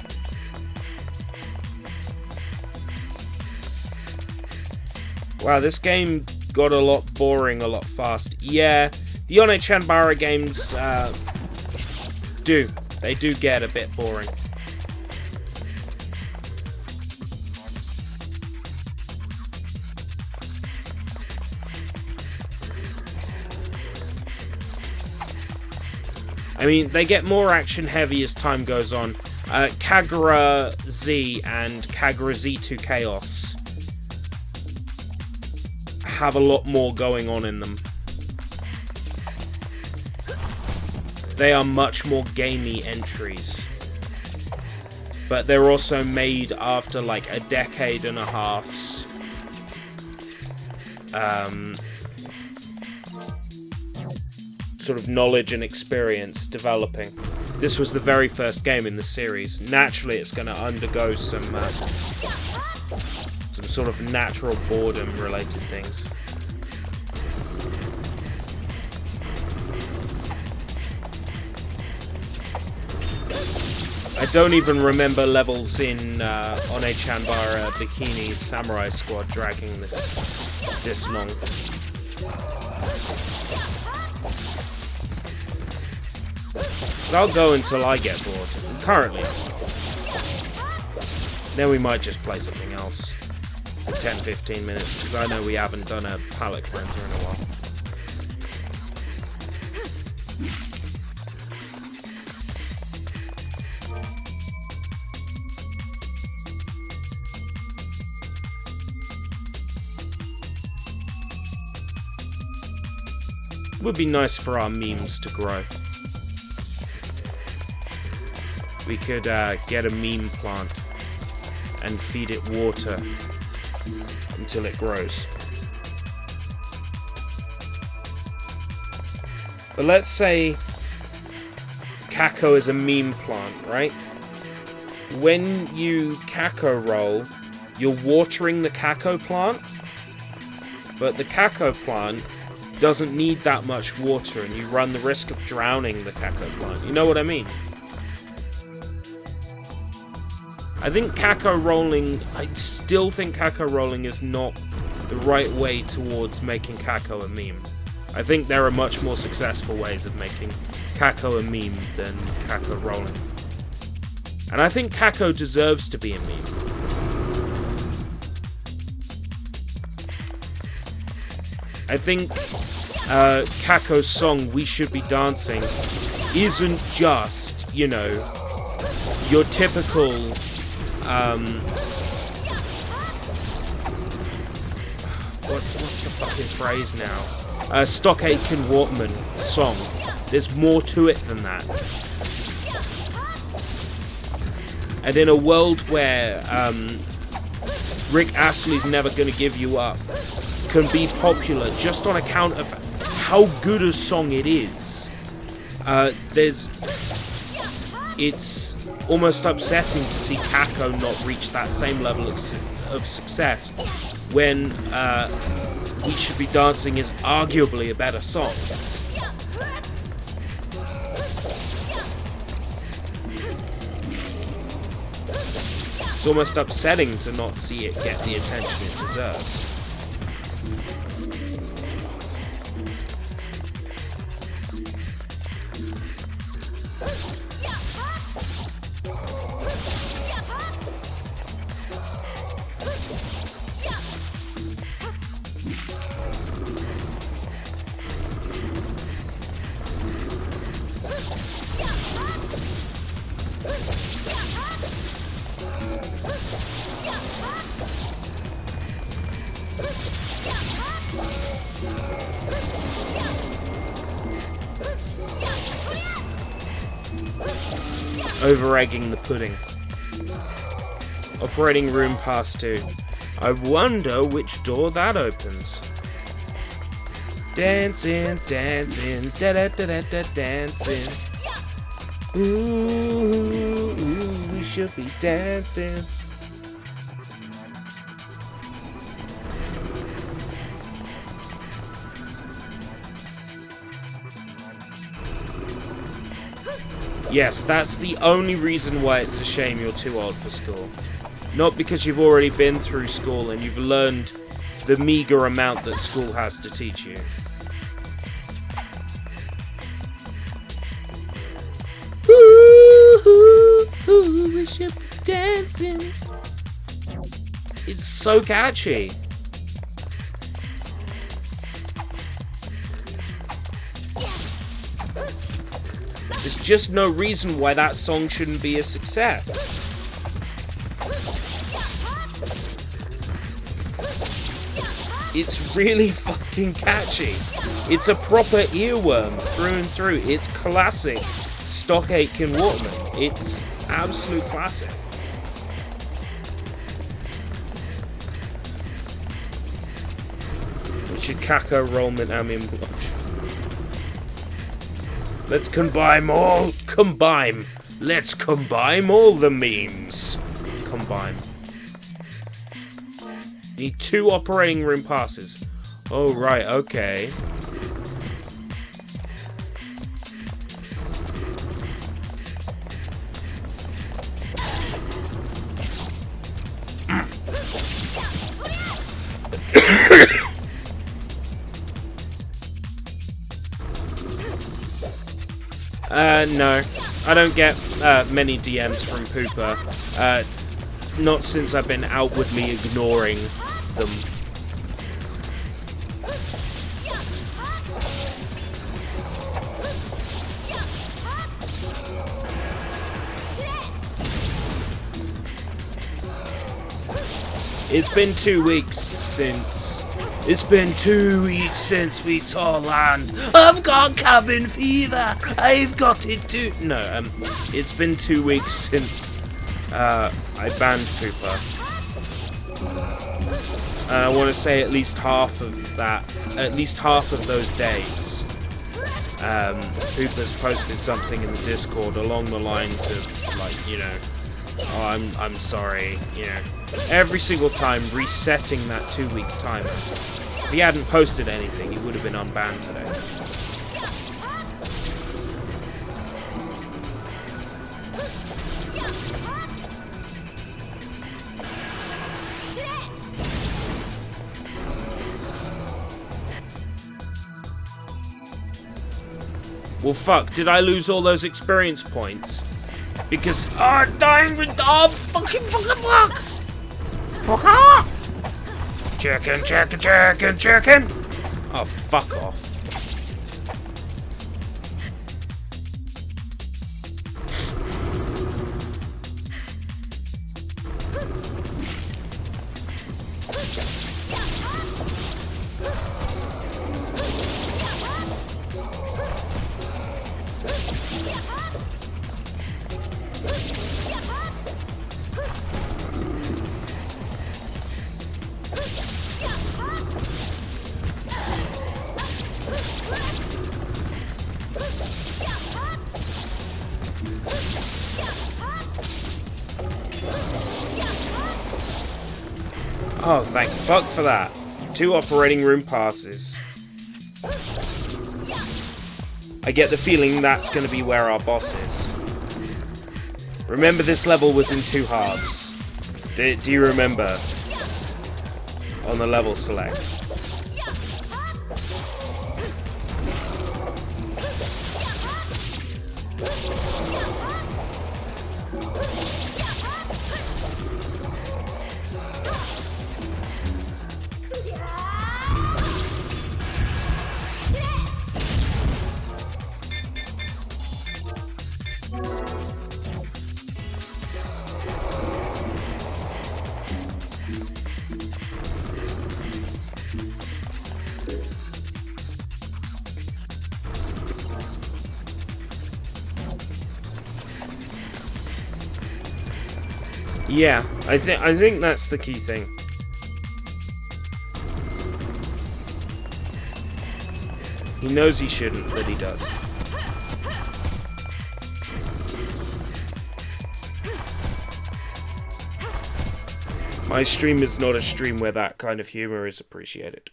Wow, this game got a lot boring a lot fast. Yeah, the One-Chanbara games They do get a bit boring. I mean, they get more action heavy as time goes on. Kagura Z and Kagura Z2 Chaos have a lot more going on in them. They are much more gamey entries. But they're also made after like a decade and a half's sort of knowledge and experience developing. This was the very first game in the series. Naturally, it's going to undergo some sort of natural boredom related things. I don't even remember levels in One-Chanbara Bikini's Samurai Squad dragging this long. I'll go until I get bored. Currently. Then we might just play something else for 10-15 minutes, because I know we haven't done a palette cleanser in a while. It would be nice for our memes to grow. We could get a meme plant and feed it water until it grows. But let's say Kako is a meme plant, right? When you Kako roll, you're watering the Kako plant, but the Kako plant doesn't need that much water, and you run the risk of drowning the Kako plant. You know what I mean? I think Kako rolling... I still think Kako rolling is not the right way towards making Kako a meme. I think there are much more successful ways of making Kako a meme than Kako rolling. And I think Kako deserves to be a meme. I think Kako's song, We Should Be Dancing, isn't just, you know, your typical... what's the fucking phrase now? Stock Aitken Waterman song. There's more to it than that. And in a world where Rick Astley's Never Gonna Give You Up can be popular just on account of how good a song it is, it's almost upsetting to see Kako not reach that same level of success when We Should Be Dancing is arguably a better song. It's almost upsetting to not see it get the attention it deserves. Over-egging the pudding. Operating room pass 2. I wonder which door that opens. Dancing, dancing, da-da-da-da-da, dancing. Ooh, we should be dancing. Yes, that's the only reason why it's a shame you're too old for school. Not because you've already been through school and you've learned the meager amount that school has to teach you. Ooh, we should be dancing. It's so catchy. There's just no reason why that song shouldn't be a success. It's really fucking catchy. It's a proper earworm through and through. It's classic Stock Aitken Waterman. It's absolute classic. We should Kako Rollman Amin watch. Let's combine all the memes. Combine. Need 2 operating room passes. Oh, right, okay. No. I don't get many DMs from Pooper. Not since I've been outwardly ignoring them. It's been 2 weeks since... It's been 2 weeks since we saw land. I've got cabin fever. I've got it too. No, it's been 2 weeks since I banned Pooper. And I want to say at least half of those days, Pooper's posted something in the Discord along the lines of, like, you know, oh, I'm sorry, you know, every single time resetting that 2-week timer. If he hadn't posted anything, he would have been unbanned today. Well, fuck, did I lose all those experience points? Because, I'm dying with, fuck! Fuck off! Chicken! Oh, fuck off. Oh, thank fuck for that. 2 operating room passes. I get the feeling that's going to be where our boss is. Remember, this level was in 2 halves. Do you remember? On the level select. Yeah, I think that's the key thing. He knows he shouldn't, but he does. My stream is not a stream where that kind of humor is appreciated.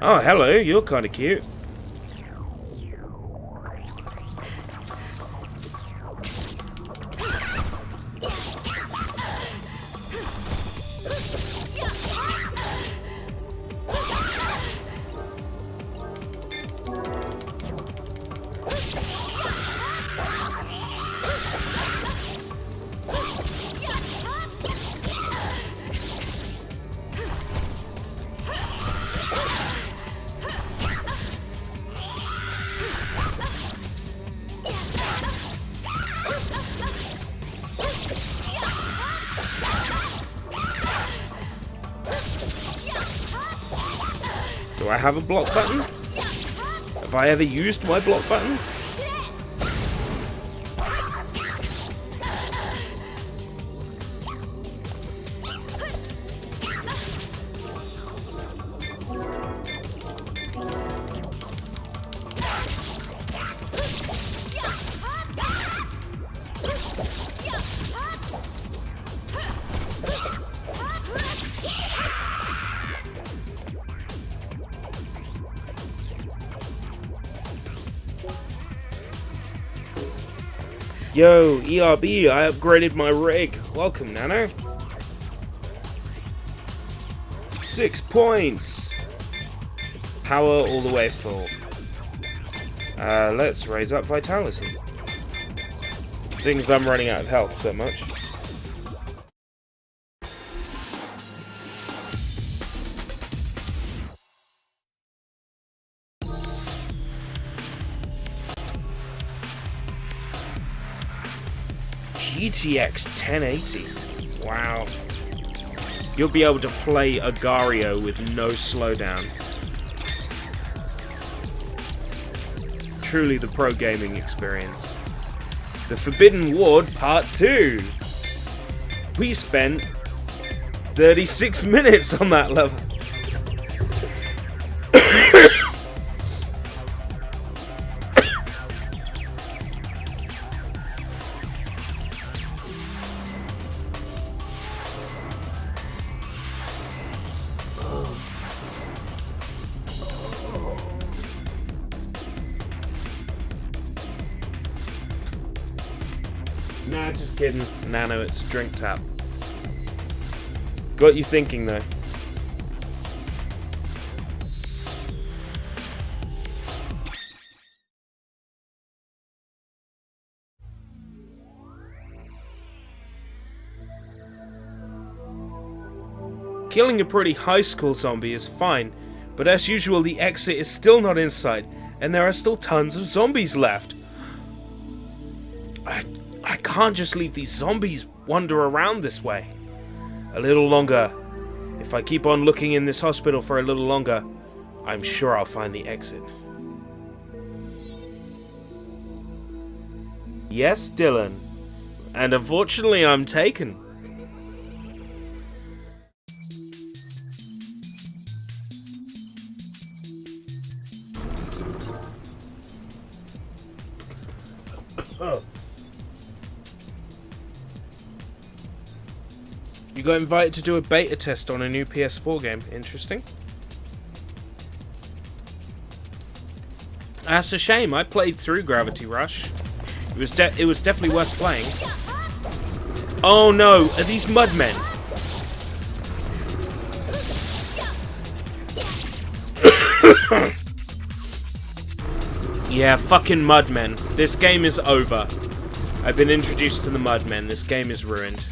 Oh, hello, you're kind of cute. Do I have a block button? Have I ever used my block button? Yo, ERB, I upgraded my rig. Welcome, Nano. 6 points. Power all the way full. Let's raise up vitality. Seeing as I'm running out of health so much. GTX 1080. Wow. You'll be able to play Agario with no slowdown. Truly the pro gaming experience. The Forbidden Ward Part 2. We spent 36 minutes on that level. Nah, just kidding. Nano, it's a drink tap. Got you thinking, though. Killing a pretty high school zombie is fine, but as usual the exit is still not in sight, and there are still tons of zombies left. I can't just leave these zombies wander around this way. A little longer. If I keep on looking in this hospital for a little longer, I'm sure I'll find the exit. Yes, Dylan. And unfortunately I'm taken. You got invited to do a beta test on a new PS4 game. Interesting. That's a shame. I played through Gravity Rush. It was definitely worth playing. Oh no! Are these mudmen? Yeah, fucking mudmen. This game is over. I've been introduced to the mudmen. This game is ruined.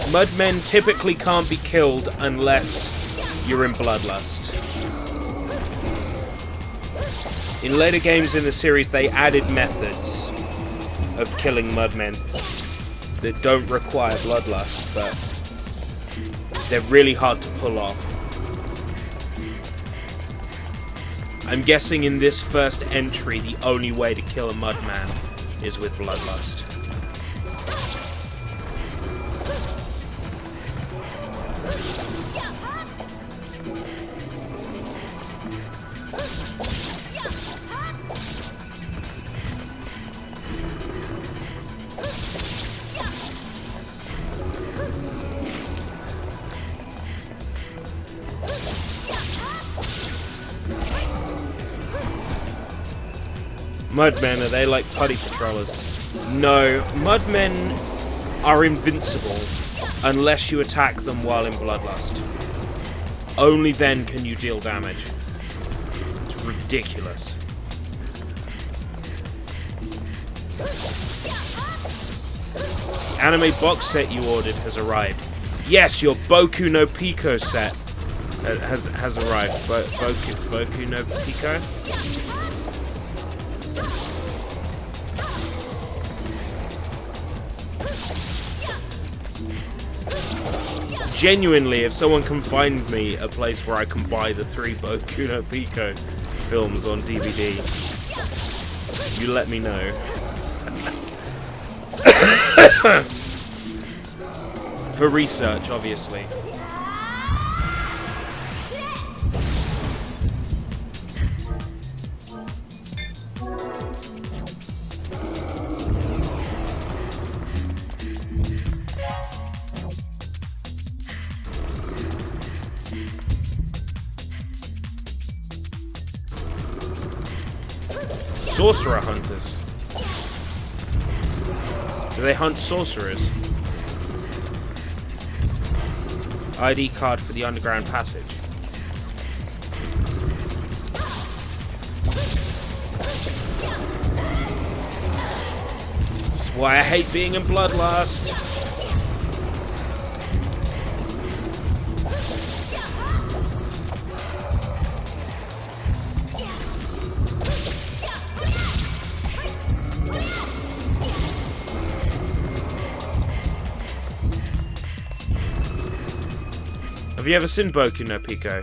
Mudmen typically can't be killed unless you're in Bloodlust. In later games in the series, they added methods of killing mudmen that don't require Bloodlust, but they're really hard to pull off. I'm guessing in this first entry, the only way to kill a mudman is with Bloodlust. Mudmen, are they like putty patrollers? No, mudmen are invincible unless you attack them while in Bloodlust. Only then can you deal damage. It's ridiculous. Anime box set you ordered has arrived. Yes, your Boku no Pico set has arrived. Boku no Pico? Genuinely, if someone can find me a place where I can buy the 3 Boku no Pico films on DVD, you let me know. For research, obviously. Sorcerer hunters. Do they hunt sorcerers? ID card for the underground passage. That's why I hate being in Bloodlust. Have you ever seen Boku no Pico?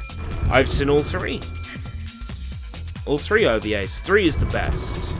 I've seen all 3. All 3 OVAs. 3 is the best.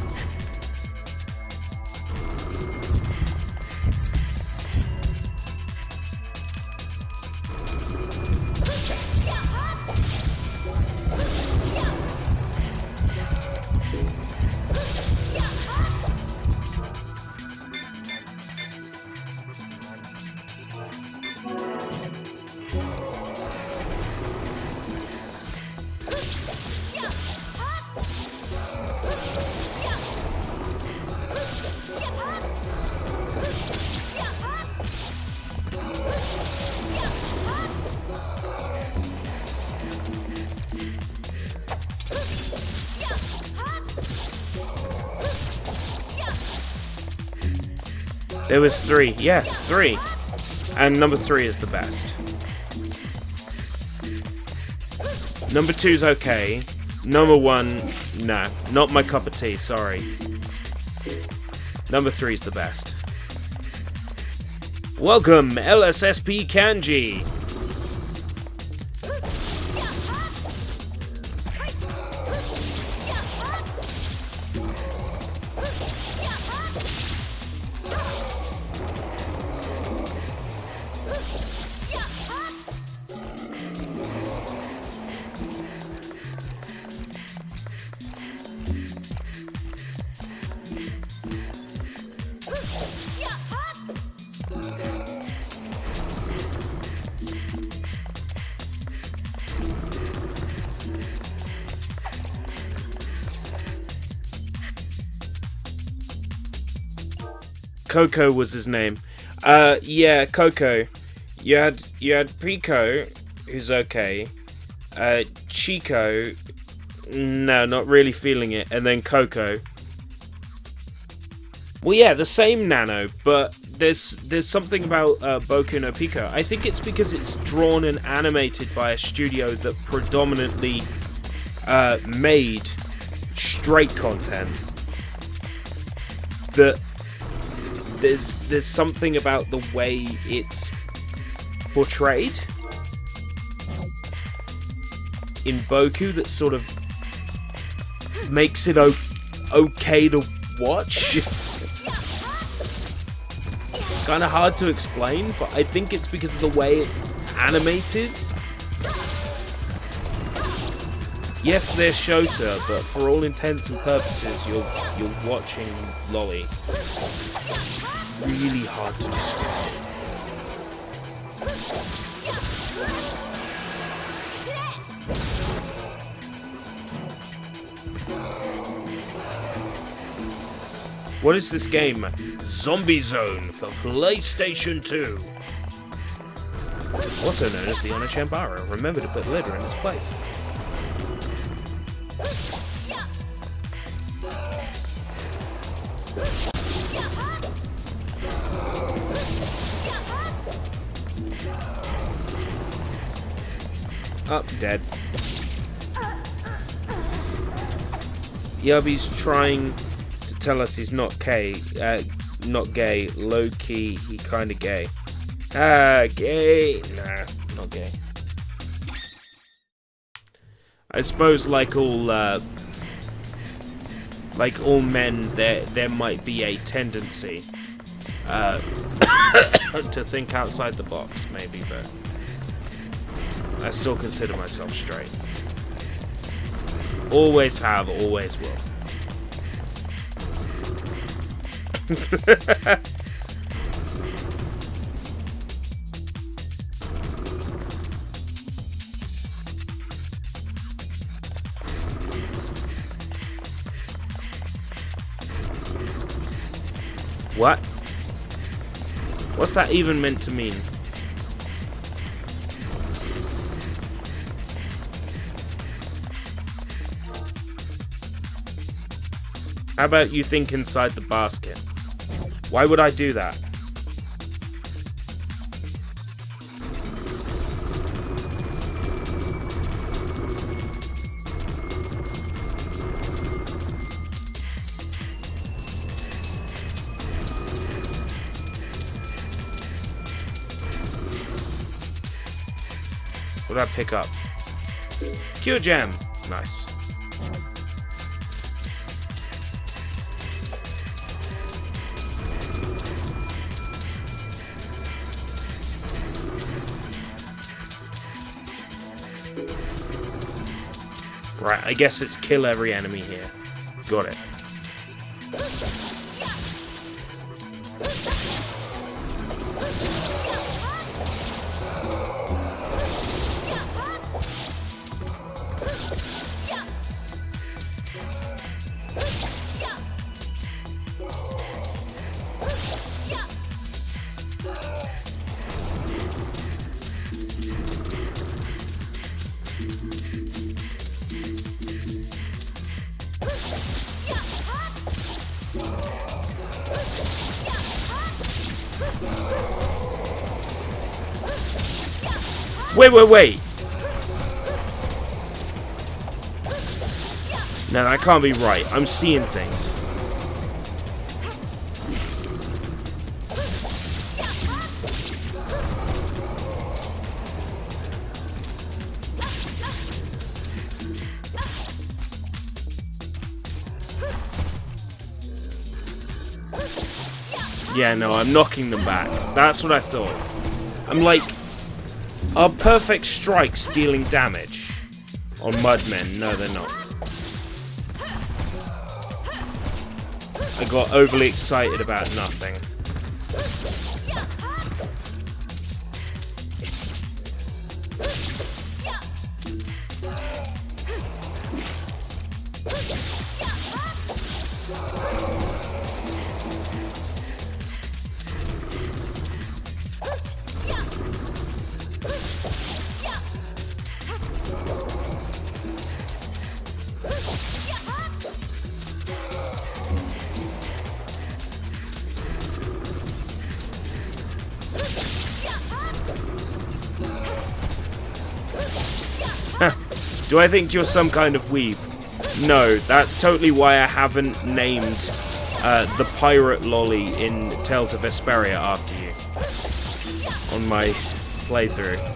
There was 3. Yes, 3. And number 3 is the best. Number 2's okay. Number 1, no. Not my cup of tea, sorry. Number 3's the best. Welcome, LSSP Kanji! Coco was his name. Yeah, Coco. You had Pico, who's okay. Chico, no, not really feeling it. And then Coco. Well, yeah, the same Nano, but there's something about Boku no Pico. I think it's because it's drawn and animated by a studio that predominantly made straight content. That there's something about the way it's portrayed in Boku that sort of makes it okay to watch. It's kind of hard to explain, but I think it's because of the way it's animated. Yes, they're Shota, but for all intents and purposes, you're watching Lolly. Really hard to describe. What is this game? Zombie Zone for PlayStation 2. Also known as the Honor Chambara. Remember to put litter in its place. Up, dead. Yabi's trying to tell us he's not gay. Low key, he kinda gay. Gay? Nah, not gay. I suppose, like all men, there might be a tendency to think outside the box, maybe, but I still consider myself straight. Always have, always will. What? What's that even meant to mean? How about you think inside the basket? Why would I do that? What did I pick up? Cure Gem. Nice. Right, I guess it's kill every enemy here. Got it. Wait. No, that can't be right. I'm seeing things. Yeah, no, I'm knocking them back. That's what I thought. I'm like, are perfect strikes dealing damage on Mudmen? No, they're not. I got overly excited about nothing. Do I think you're some kind of weeb? No, that's totally why I haven't named the pirate lolly in Tales of Vesperia after you on my playthrough.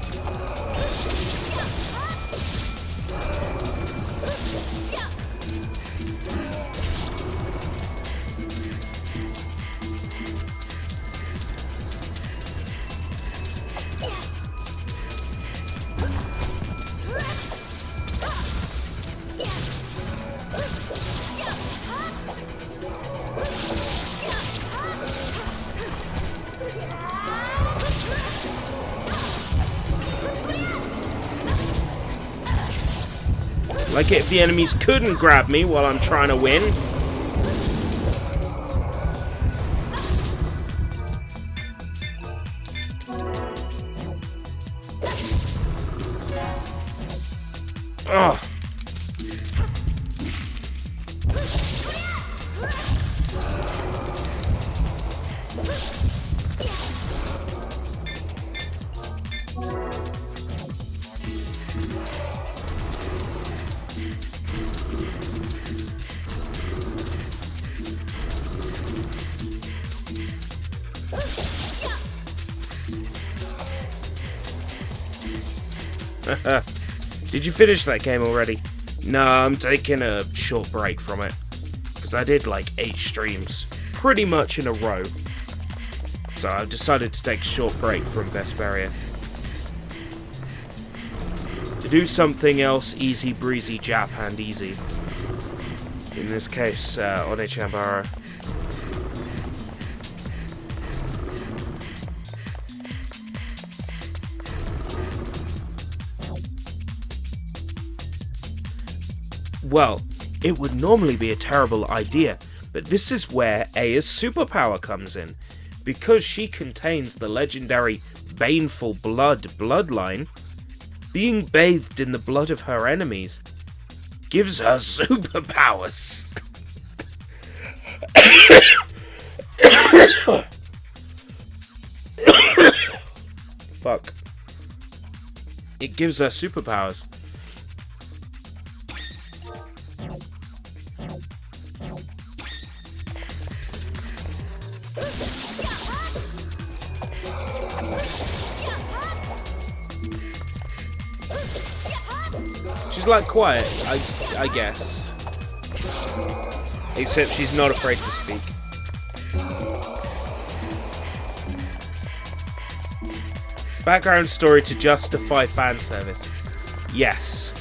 Like if the enemies couldn't grab me while I'm trying to win. Ugh. Did you finish that game already? No, I'm taking a short break from it. Because I did like 8 streams. Pretty much in a row. So I've decided to take a short break from Vesperia. To do something else easy breezy, Jap hand easy. In this case, Onechambara. Well, it would normally be a terrible idea, but this is where Aya's superpower comes in. Because she contains the legendary Baneful Blood bloodline, being bathed in the blood of her enemies gives her superpowers. Fuck. It gives her superpowers. She's like quiet, I guess. Except she's not afraid to speak. Background story to justify fan service. Yes.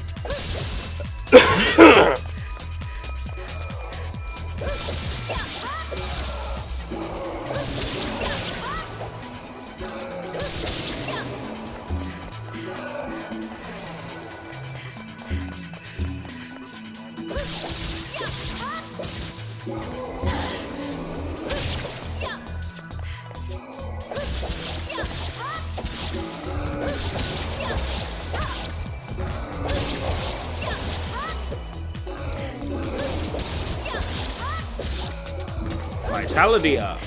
Vitality up.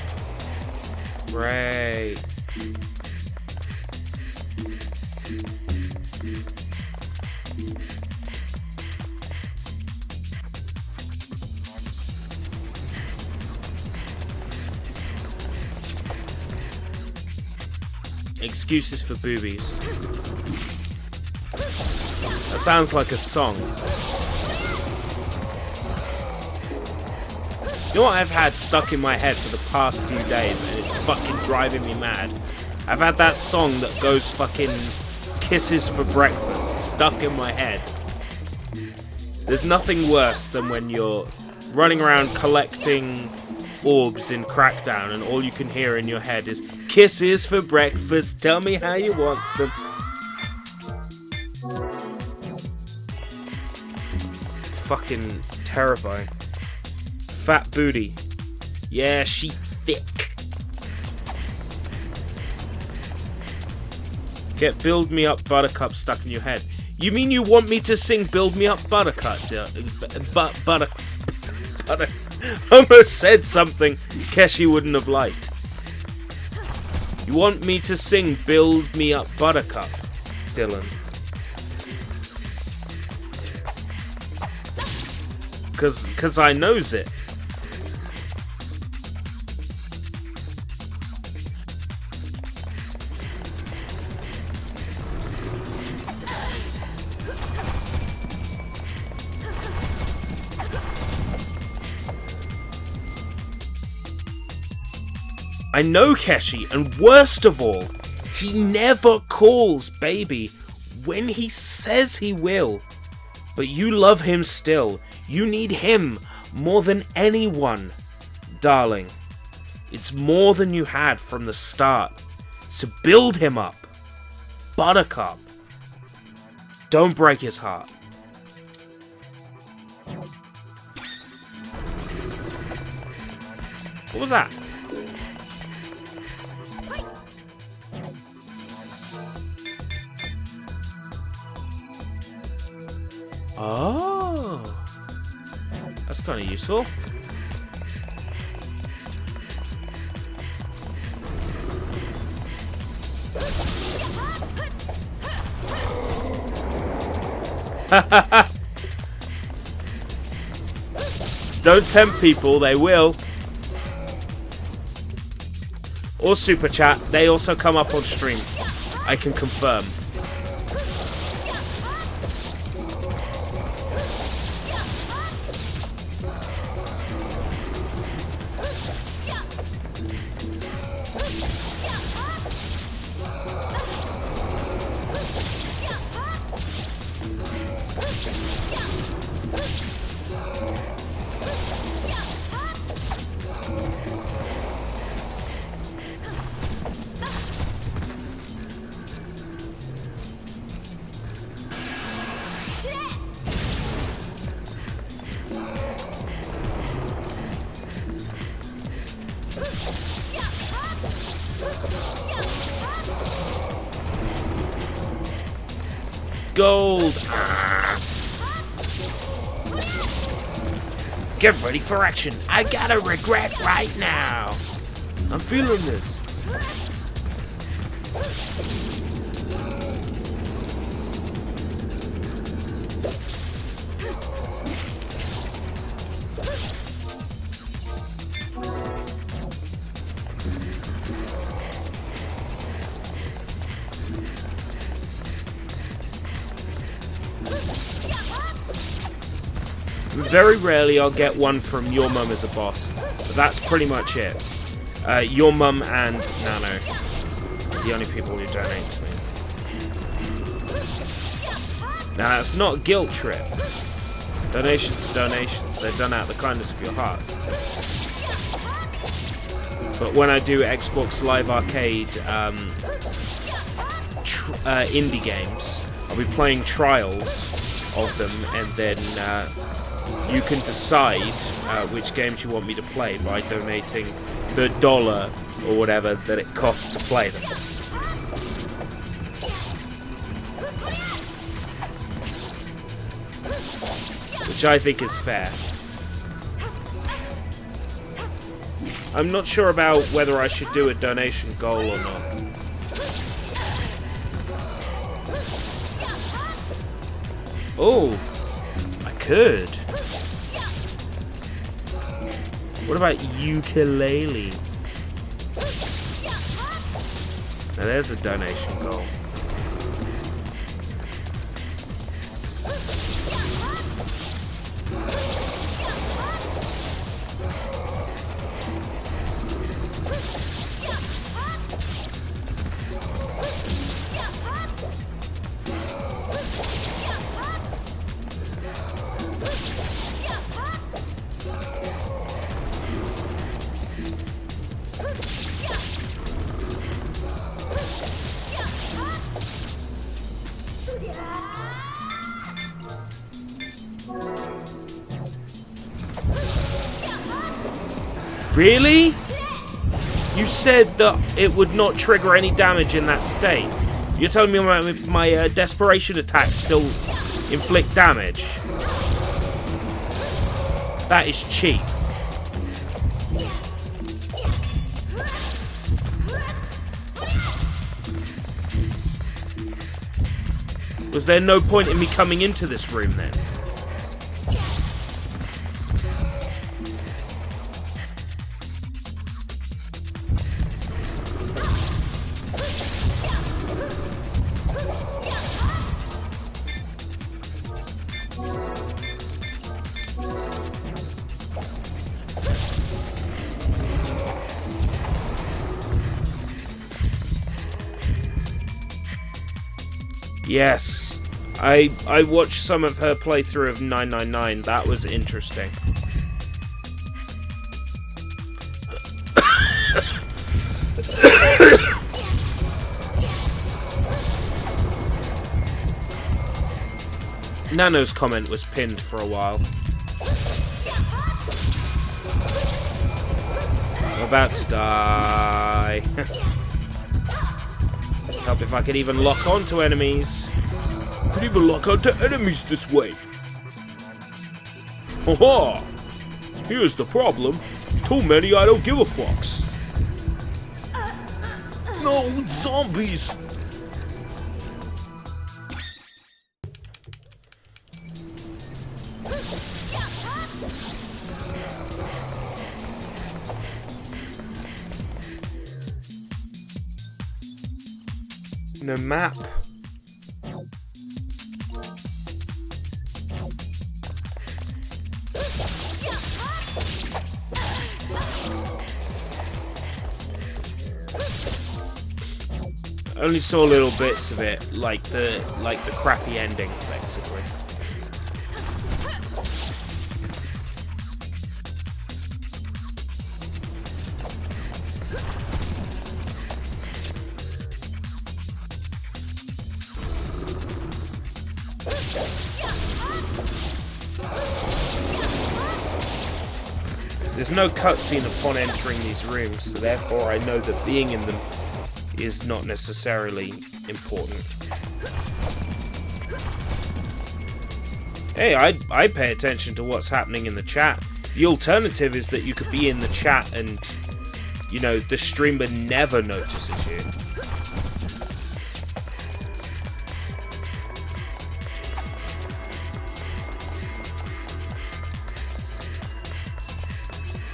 Great. Excuses for boobies. That sounds like a song. You know what I've had stuck in my head for the past few days, and it's fucking driving me mad? I've had that song that goes fucking Kisses for Breakfast stuck in my head. There's nothing worse than when you're running around collecting orbs in Crackdown and all you can hear in your head is Kisses for breakfast, tell me how you want them. Fucking terrifying. Fat booty. Yeah, she thick. Get Build Me Up Buttercup stuck in your head. You mean you want me to sing Build Me Up Buttercup? Butter. Almost said something Keshi wouldn't have liked. You want me to sing Build Me Up Buttercup, Dylan? Cause I knows it. I know Keshi, and worst of all, he never calls baby when he says he will. But you love him still. You need him more than anyone, darling. It's more than you had from the start. So build him up. Buttercup. Don't break his heart. What was that? Oh, that's kind of useful. Don't tempt people, they will. Or super chat, they also come up on stream. I can confirm. Gold! Get ready for action! I got a regret right now! I'm feeling this. Very rarely I'll get one from Your Mum as a boss. So that's pretty much it. Your Mum and Nano. The only people who donate to me. Now that's not a guilt trip. Donations are donations. They're done out of the kindness of your heart. But when I do Xbox Live Arcade indie games, I'll be playing trials of them, and then you can decide which games you want me to play by donating the $1 or whatever that it costs to play them. Which I think is fair. I'm not sure about whether I should do a donation goal or not. Oh, I could. What about ukulele? Now there's a donation goal. Really? You said that it would not trigger any damage in that state. You're telling me my desperation attacks still inflict damage? That is cheap. Was there no point in me coming into this room then? Yes, I watched some of her playthrough of 999. That was interesting. Nano's comment was pinned for a while. I'm about to die. Help if I could even lock onto enemies. Could even lock onto enemies this way. Haha! Here's the problem. Too many, I don't give a fucks. No, zombies! No map. I only saw little bits of it, like the crappy ending, basically. There's no cutscene upon entering these rooms, so therefore I know that being in them is not necessarily important. Hey, I pay attention to what's happening in the chat. The alternative is that you could be in the chat and, you know, the streamer never notices you.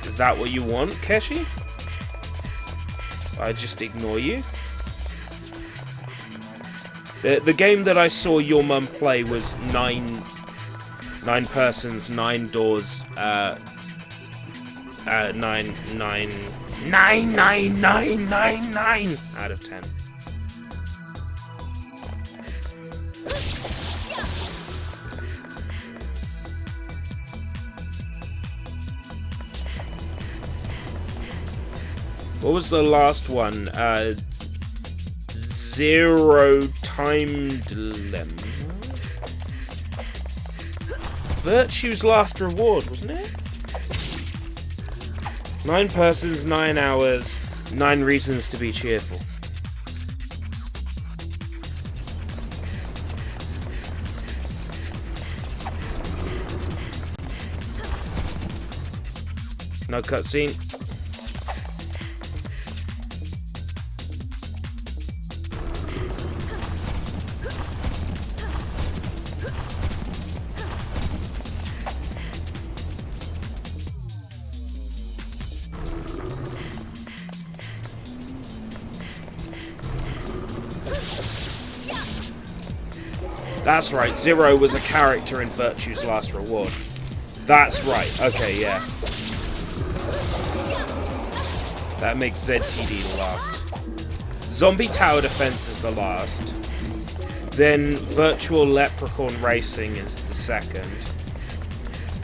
Is that what you want, Keshi? I just ignore you? The game that I saw your mum play was nine persons, 9 doors, 9 out of 10. What was the last one? Zero Time Dilemma. Virtue's last reward, wasn't it? 9 persons, 9 hours, 9 reasons to be cheerful. No cutscene. That's right, Zero was a character in Virtue's Last Reward. That's right, okay, yeah. That makes ZTD the last. Zombie Tower Defense is the last. Then Virtual Leprechaun Racing is the second.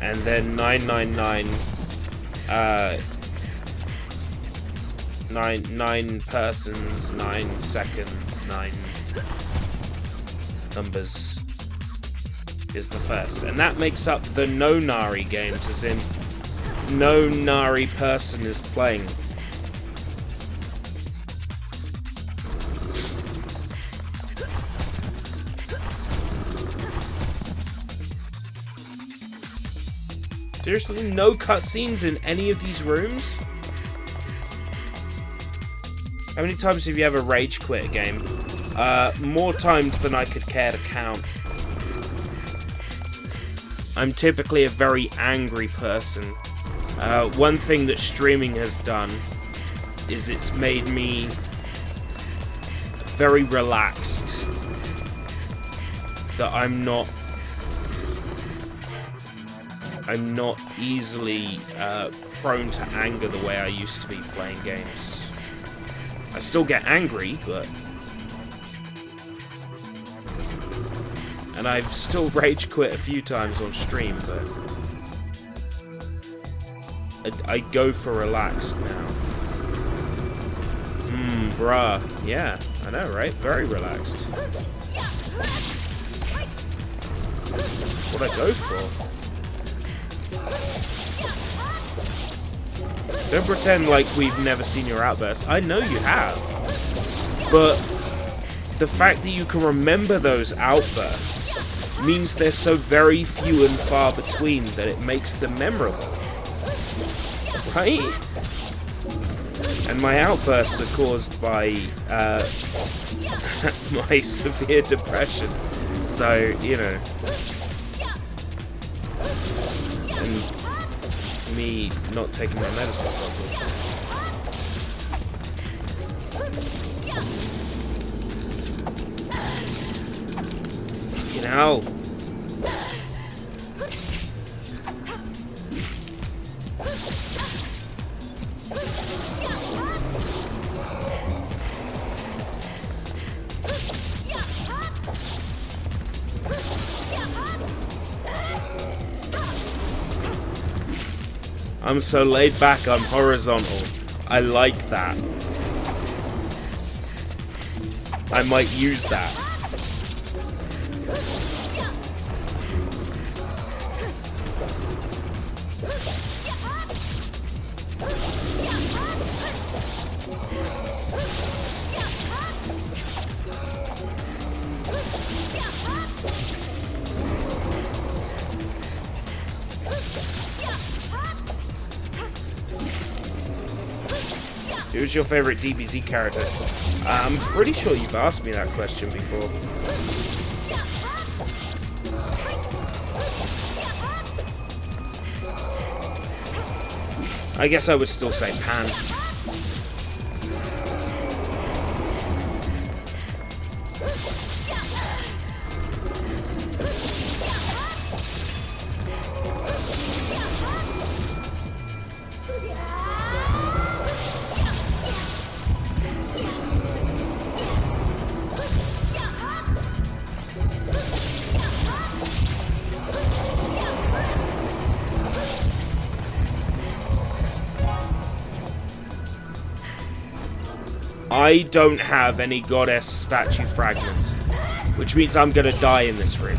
And then 999, 9 persons, 9 seconds, 9 numbers is the first. And that makes up the no Nari games, as in no Nari person is playing. Seriously, no cutscenes in any of these rooms? How many times have you ever rage quit a game? More times than I could care to count. I'm typically a very angry person. One thing that streaming has done is it's made me very relaxed. That I'm not easily prone to anger the way I used to be playing games. I still get angry, but... And I've still rage quit a few times on stream, but... I go for relaxed now. Bruh. Yeah, I know, right? Very relaxed. What'd I go for? Don't pretend like we've never seen your outbursts. I know you have. But the fact that you can remember those outbursts means they're so very few and far between that it makes them memorable. Right? And my outbursts are caused by my severe depression. So, you know. And me not taking my medicine properly. Fucking hell. I'm so laid back, I'm horizontal. I like that. I might use that. Who's your favorite DBZ character? I'm pretty sure you've asked me that question before. I guess I would still say Pan. I don't have any goddess statue fragments, which means I'm gonna die in this room.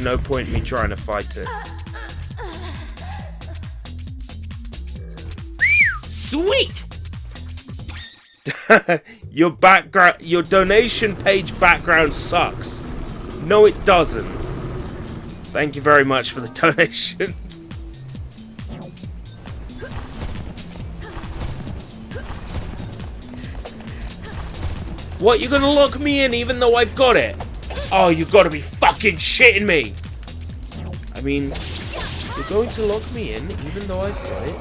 No point in me trying to fight it. Sweet! Your donation page background sucks. No, it doesn't. Thank you very much for the donation. What, you're gonna lock me in even though I've got it? Oh, you gotta be fucking shitting me. I mean, You're going to lock me in, even though I've got it?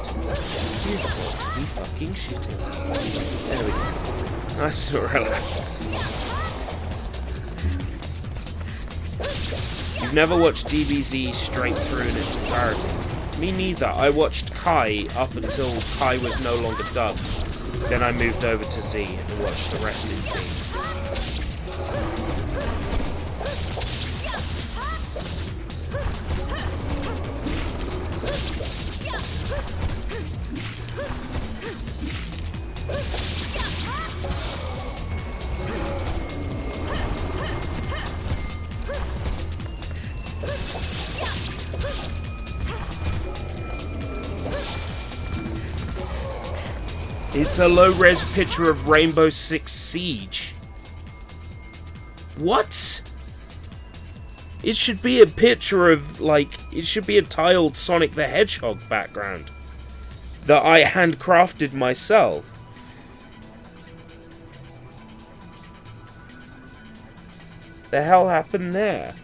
You've got to be fucking shitting. There we go. Nice and relaxed. You've never watched DBZ straight through in its entirety. Me neither. I watched Kai up until Kai was no longer dubbed. Then I moved over to Z and watched the rest in Z. It's a low-res picture of Rainbow Six Siege. What? It should be a picture of, like, it should be a tiled Sonic the Hedgehog background that I handcrafted myself. The hell happened there?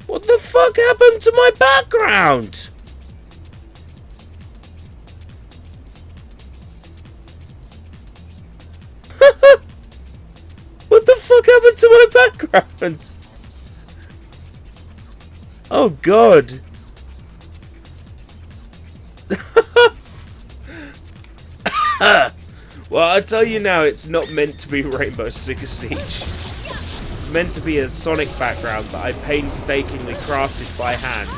What the fuck happened to my background? What the fuck happened to my background? Oh god. Well, I tell you now, it's not meant to be Rainbow Six Siege. Meant to be a Sonic background that I painstakingly crafted by hand.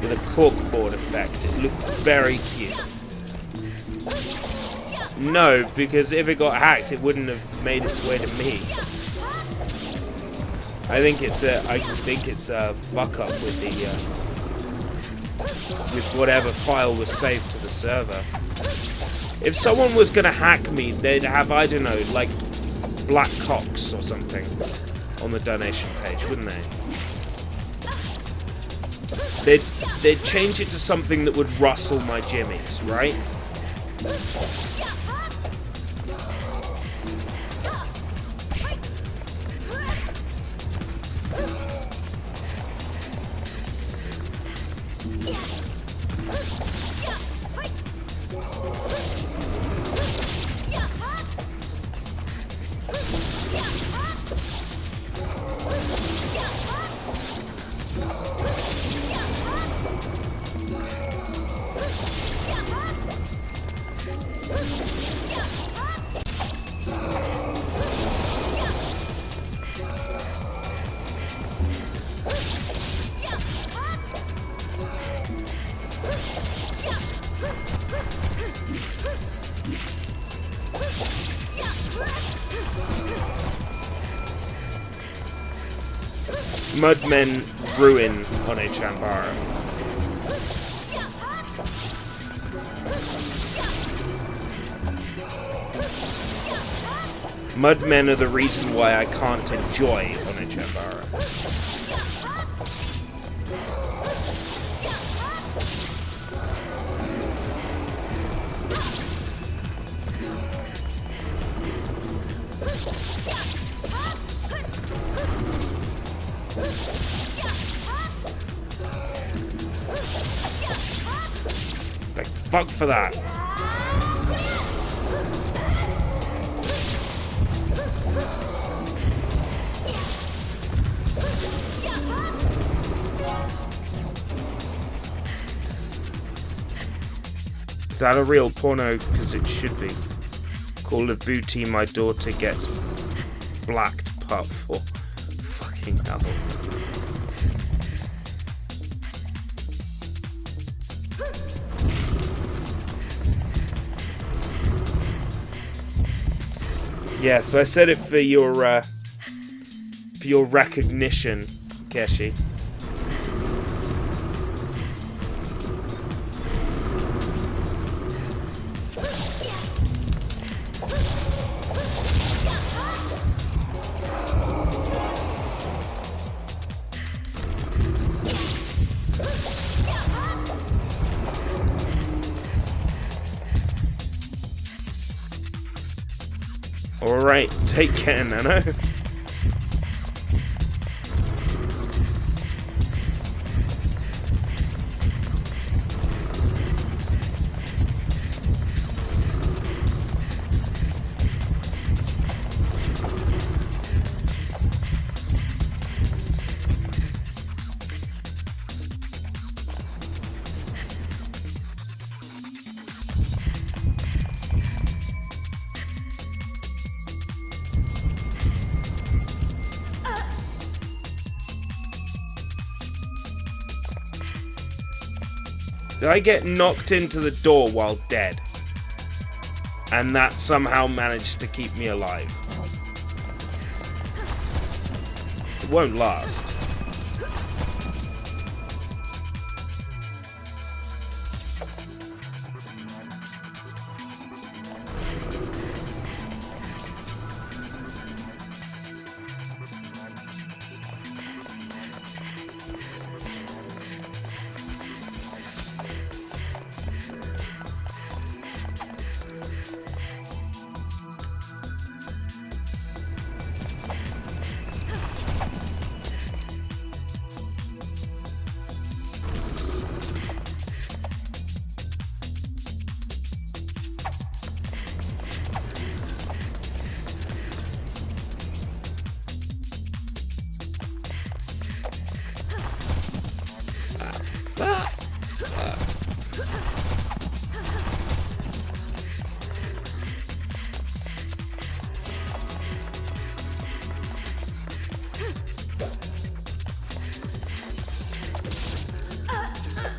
With a corkboard effect. It looked very cute. No, because if it got hacked, it wouldn't have made its way to me. I think it's a fuck up with the with whatever file was saved to the server. If someone was gonna hack me, they'd have, I don't know, like Black Cox or something on the donation page, wouldn't they? They'd change it to something that would rustle my jimmies, right? Mudmen ruin One Chambara. Mudmen are the reason why I can't enjoy One Chambara. Like, fuck for that. Is that a real porno? Because it should be. Call of Duty, my daughter gets blacked pup for. Fucking hell. Yes, I said it for your recognition, Keshi. Alright, take care, Nano. Did I get knocked into the door while dead? And that somehow managed to keep me alive. It won't last.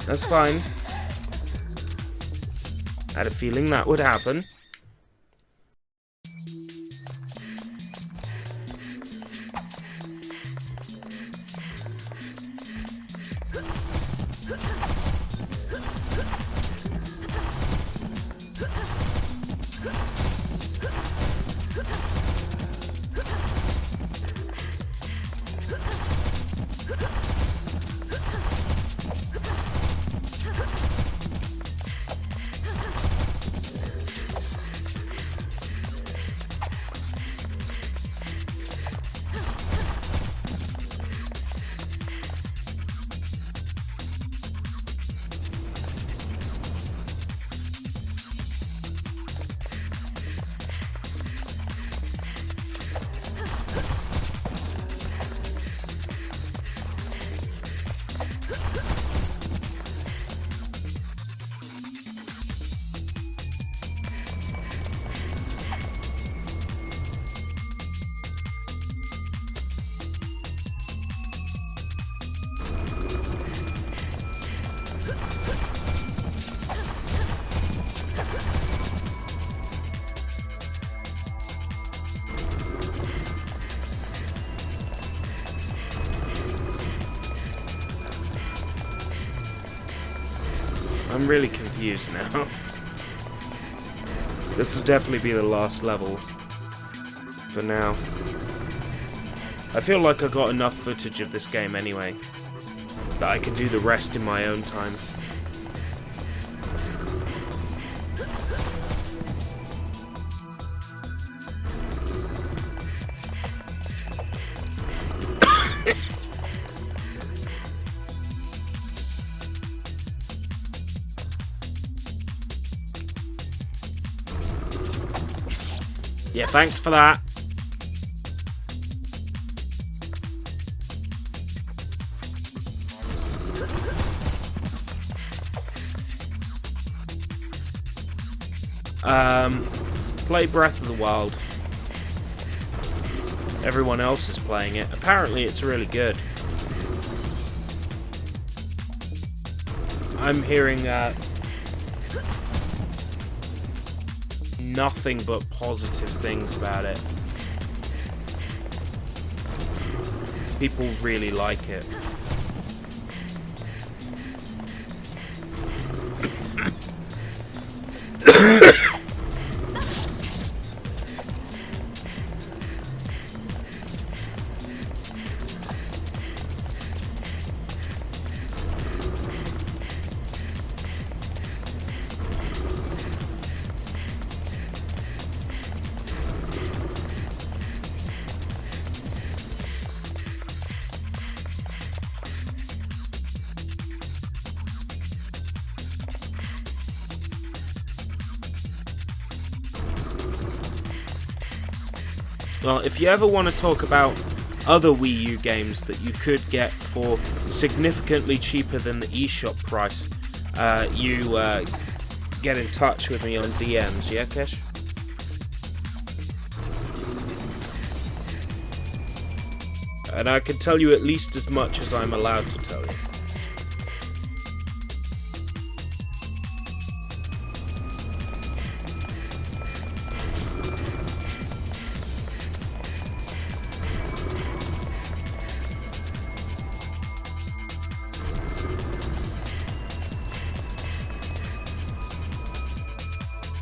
That's fine. I had a feeling that would happen. I'm really confused now. This will definitely be the last level. For now. I feel like I got enough footage of this game anyway. That I can do the rest in my own time. Yeah, thanks for that. Play Breath of the Wild. Everyone else is playing it. Apparently it's really good. I'm hearing nothing but positive things about it. People really like it. Well, if you ever want to talk about other Wii U games that you could get for significantly cheaper than the eShop price, you get in touch with me on DMs, yeah, Kesh? And I can tell you at least as much as I'm allowed to tell you.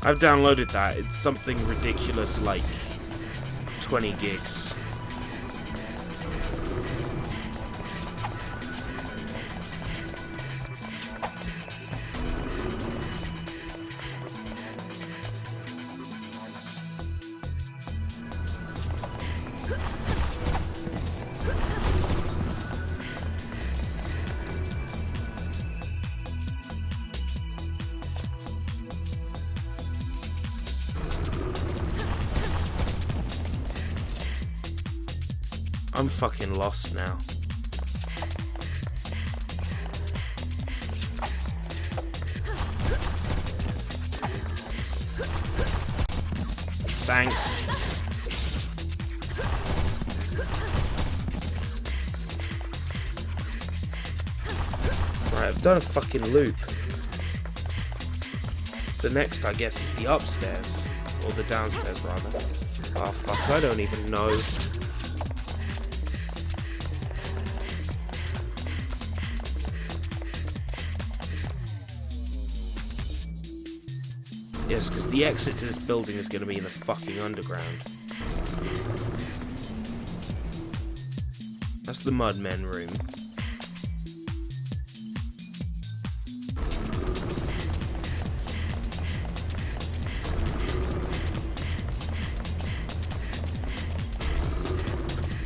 I've downloaded that. It's something ridiculous like 20 gigs. I'm fucking lost now. Thanks. Right, I've done a fucking loop. The next, I guess, is the upstairs. Or the downstairs, rather. Oh, fuck, I don't even know. Yes, because the exit to this building is going to be in the fucking underground. That's the Mudmen room.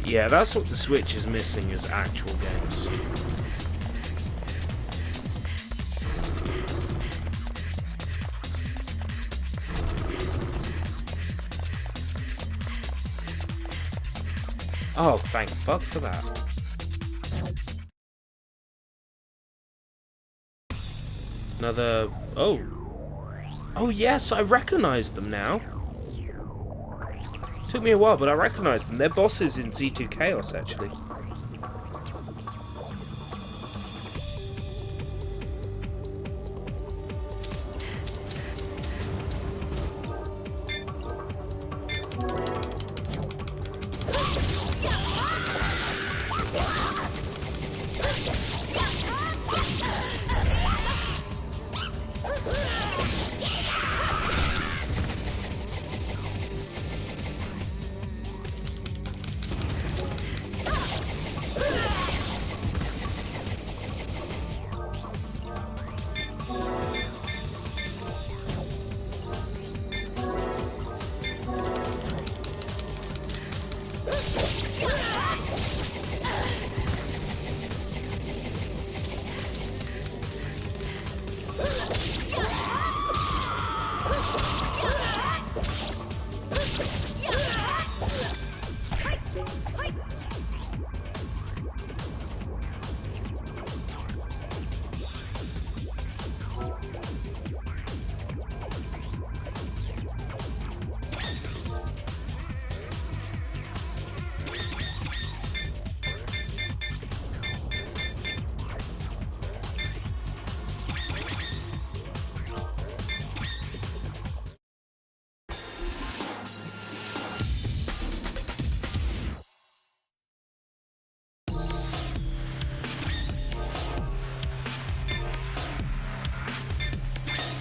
Yeah, that's what the Switch is missing, is actual games. Oh, thank fuck for that. Another... Oh. Oh yes, I recognize them now. Took me a while, but I recognize them. They're bosses in Z2 Chaos, actually.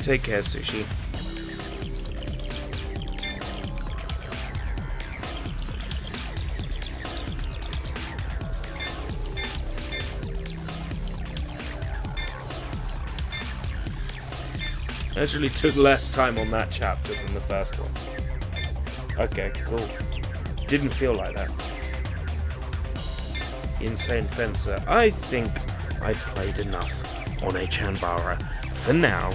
Take care, Sushi. Actually took less time on that chapter than the first one. Okay, cool. Didn't feel like that. Insane Fencer. I think I've played enough on Chanbara for now.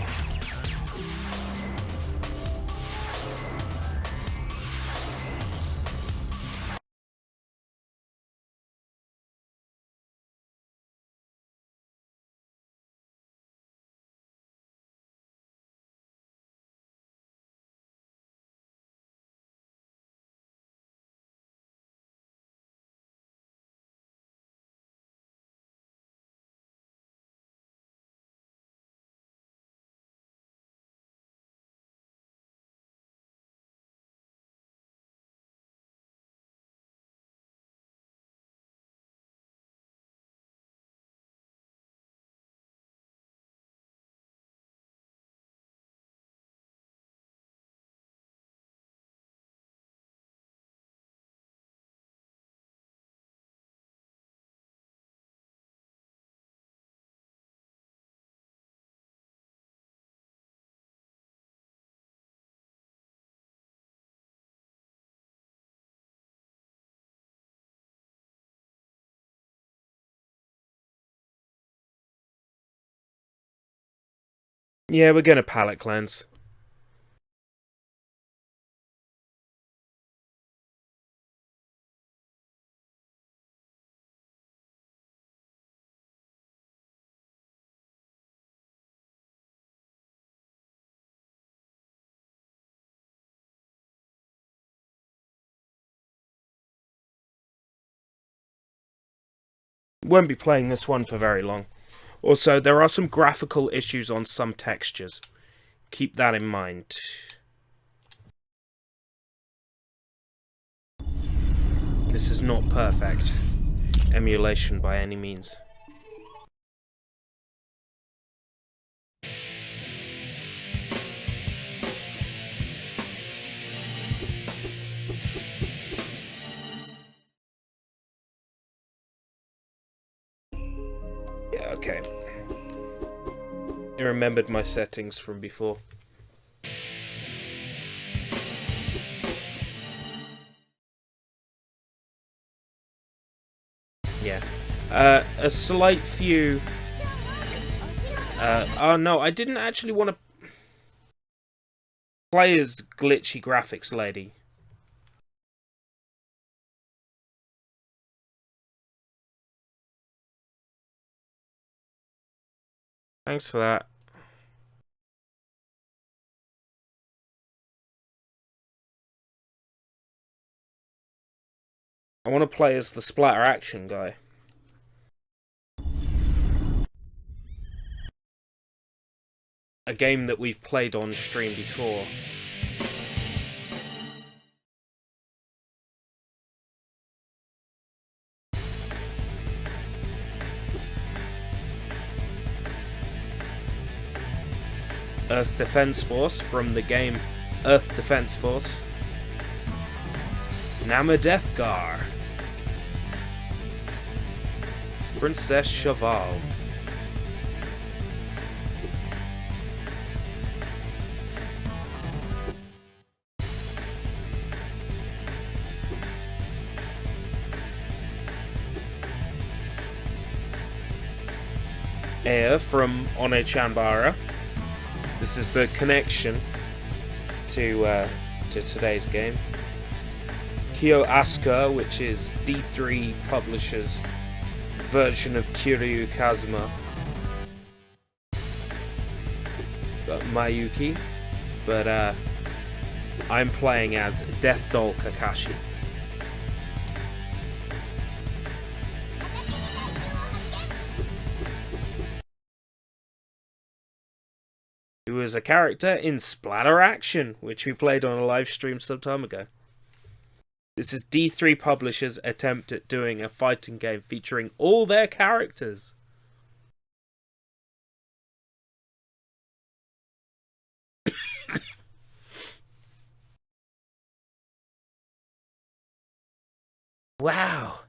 Yeah, we're gonna palette cleanse. Won't be playing this one for very long. Also, there are some graphical issues on some textures. Keep that in mind. This is not perfect emulation by any means. Yeah, okay. I remembered my settings from before. Yeah. A slight few... oh no, I didn't actually want to play as glitchy graphics lady. Thanks for that. I want to play as the splatter action guy. A game that we've played on stream before. Earth Defense Force from the game Earth Defense Force. Namadethgar. Princess Cheval. Air from One-chan-Bara. This is the connection to today's game. Kyo Asuka, which is D3 Publishers' version of Kiryu Kazuma. Got Mayuki, but I'm playing as Death Doll Kakashi. Who is a character in Splatter Action, which we played on a live stream some time ago. This is D3 Publishers' attempt at doing a fighting game featuring all their characters. Wow,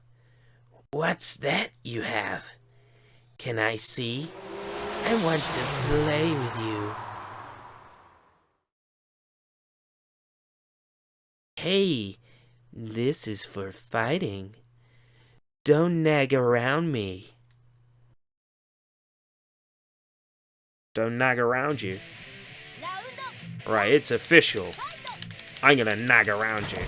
what's that you have? Can I see? I want to play with you. Hey, this is for fighting. Don't nag around me. Don't nag around you. Right, it's official. I'm gonna nag around you.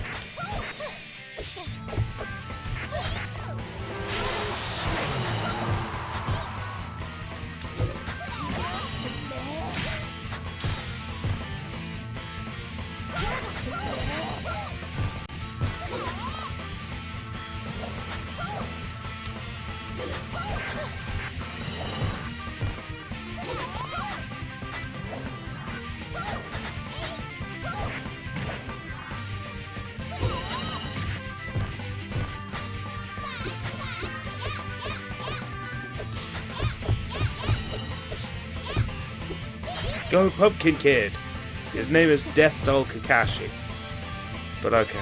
Go Pumpkin Kid! His name is Death Doll Kakashi. But okay.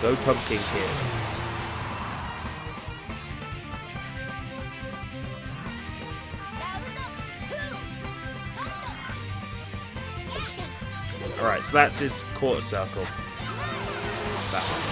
Go Pumpkin Kid. Alright, so that's his quarter circle. That one.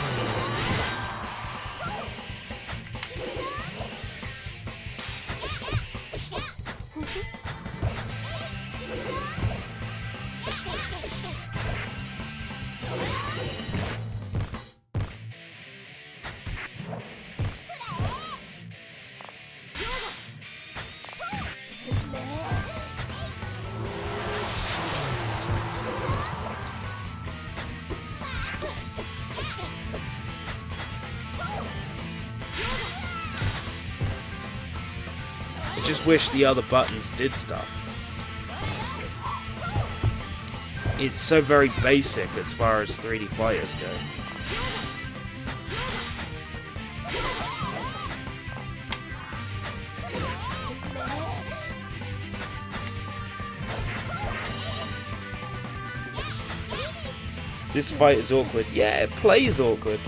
just wish the other buttons did stuff. It's so very basic as far as 3D fighters go. This fight is awkward. Yeah, it plays awkward.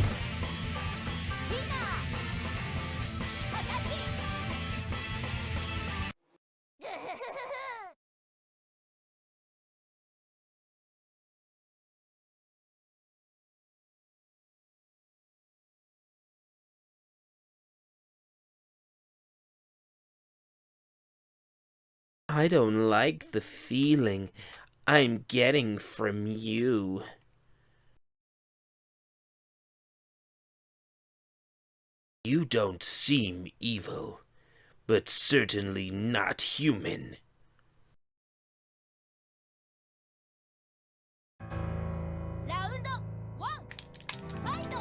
I don't like the feeling I'm getting from you. You don't seem evil, but certainly not human. Round 1 fight!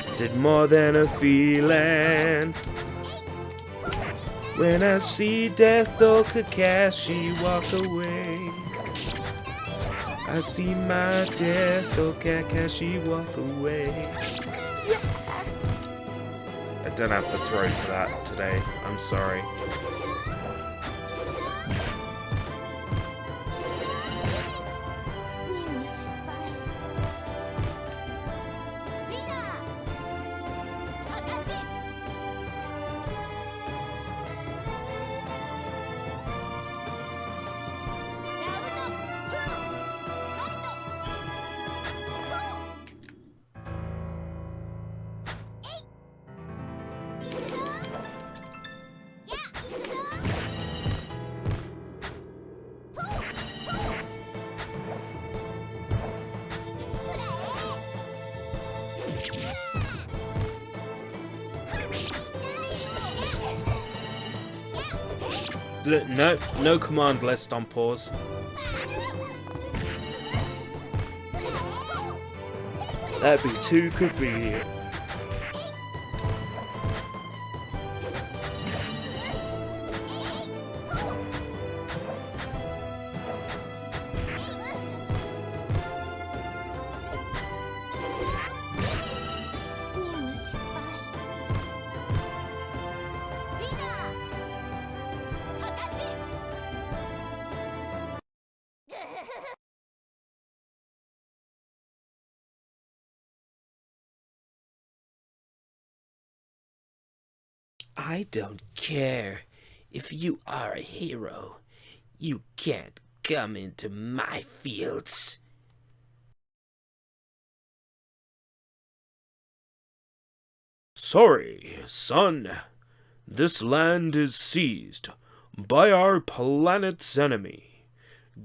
Is it more than a feeling? When I see Death or Kakashi walk away, I see my Death or Kakashi walk away. I don't have to throw for that today. I'm sorry. No command list on pause. That'd be too convenient. I don't care. If you are a hero, you can't come into my fields. Sorry, son. This land is seized by our planet's enemy,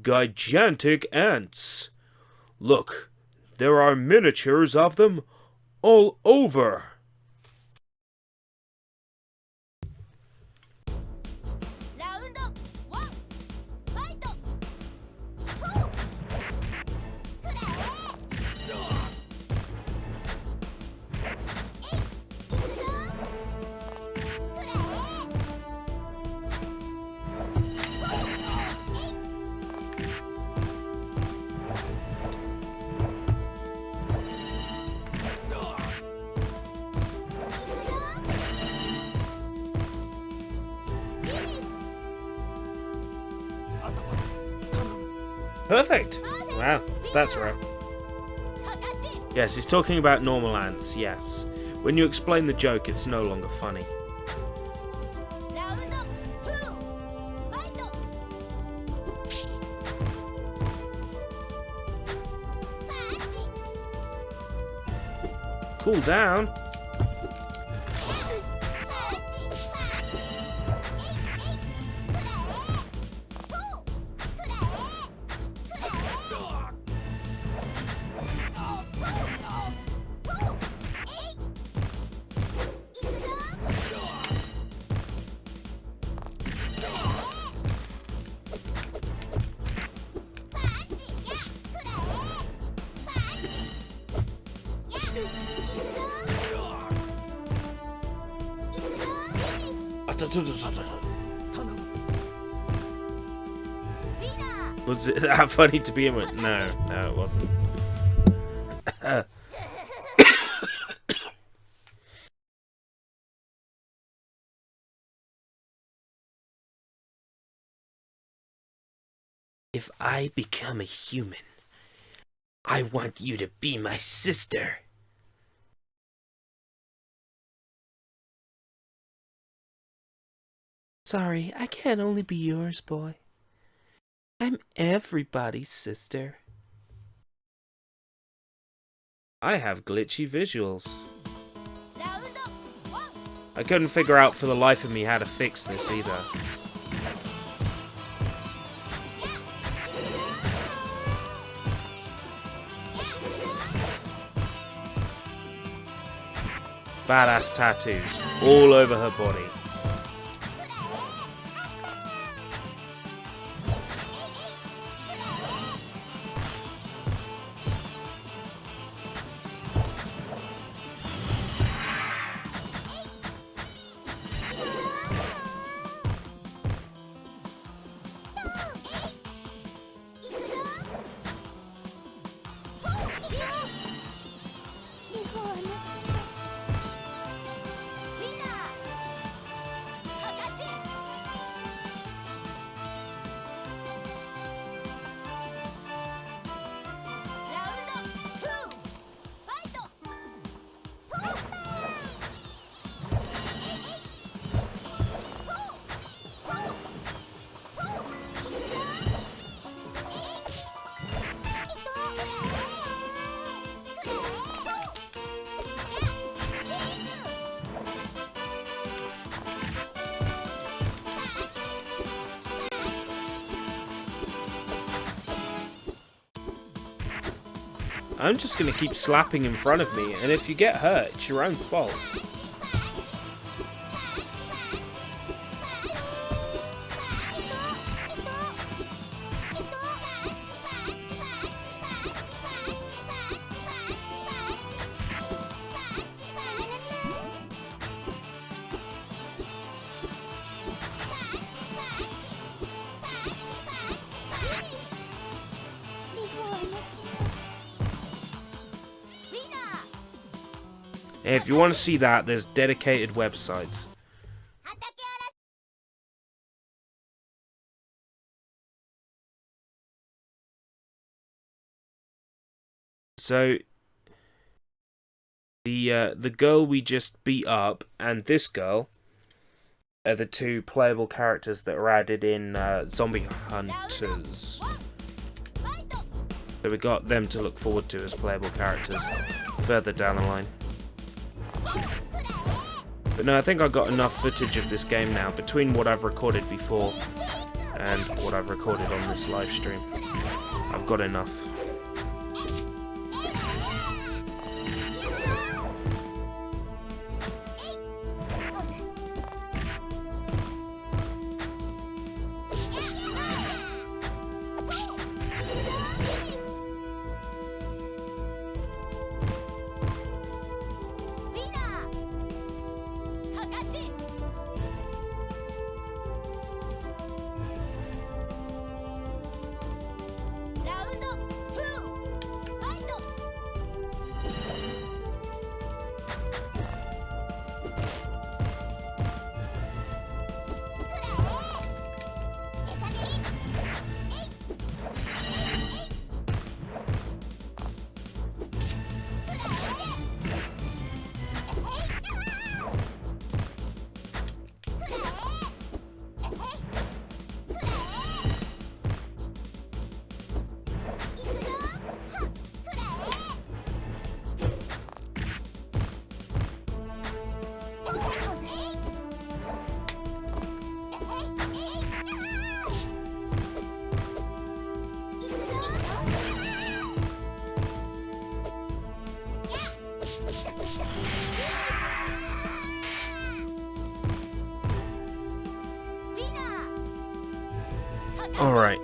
gigantic ants. Look, there are miniatures of them all over. Perfect! Wow, that's rare. Yes, he's talking about normal ants, yes. When you explain the joke, it's no longer funny. Cool down. Was it that funny to begin with? No, it wasn't. If I become a human, I want you to be my sister. Sorry, I can't only be yours, boy. I'm everybody's sister. I have glitchy visuals. I couldn't figure out for the life of me how to fix this either. Badass tattoos all over her body. I'm just gonna keep slapping in front of me, and if you get hurt, it's your own fault. If you want to see that, there's dedicated websites. So the girl we just beat up and this girl are the two playable characters that are added in Zombie Hunters. So we got them to look forward to as playable characters further down the line. But no, I think I've got enough footage of this game now, between what I've recorded before and what I've recorded on this live stream. I've got enough. Alright.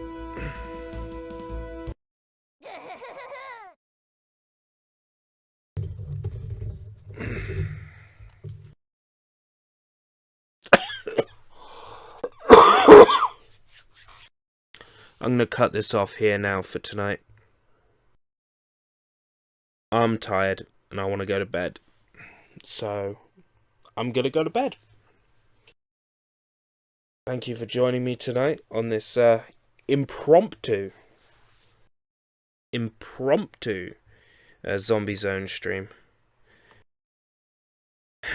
I'm going to cut this off here now for tonight. I'm tired and I want to go to bed. So, I'm going to go to bed. Thank you for joining me tonight on this impromptu Zombie Zone stream.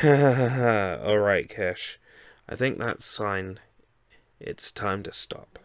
Alright, Kesh. I think that's sign it's time to stop.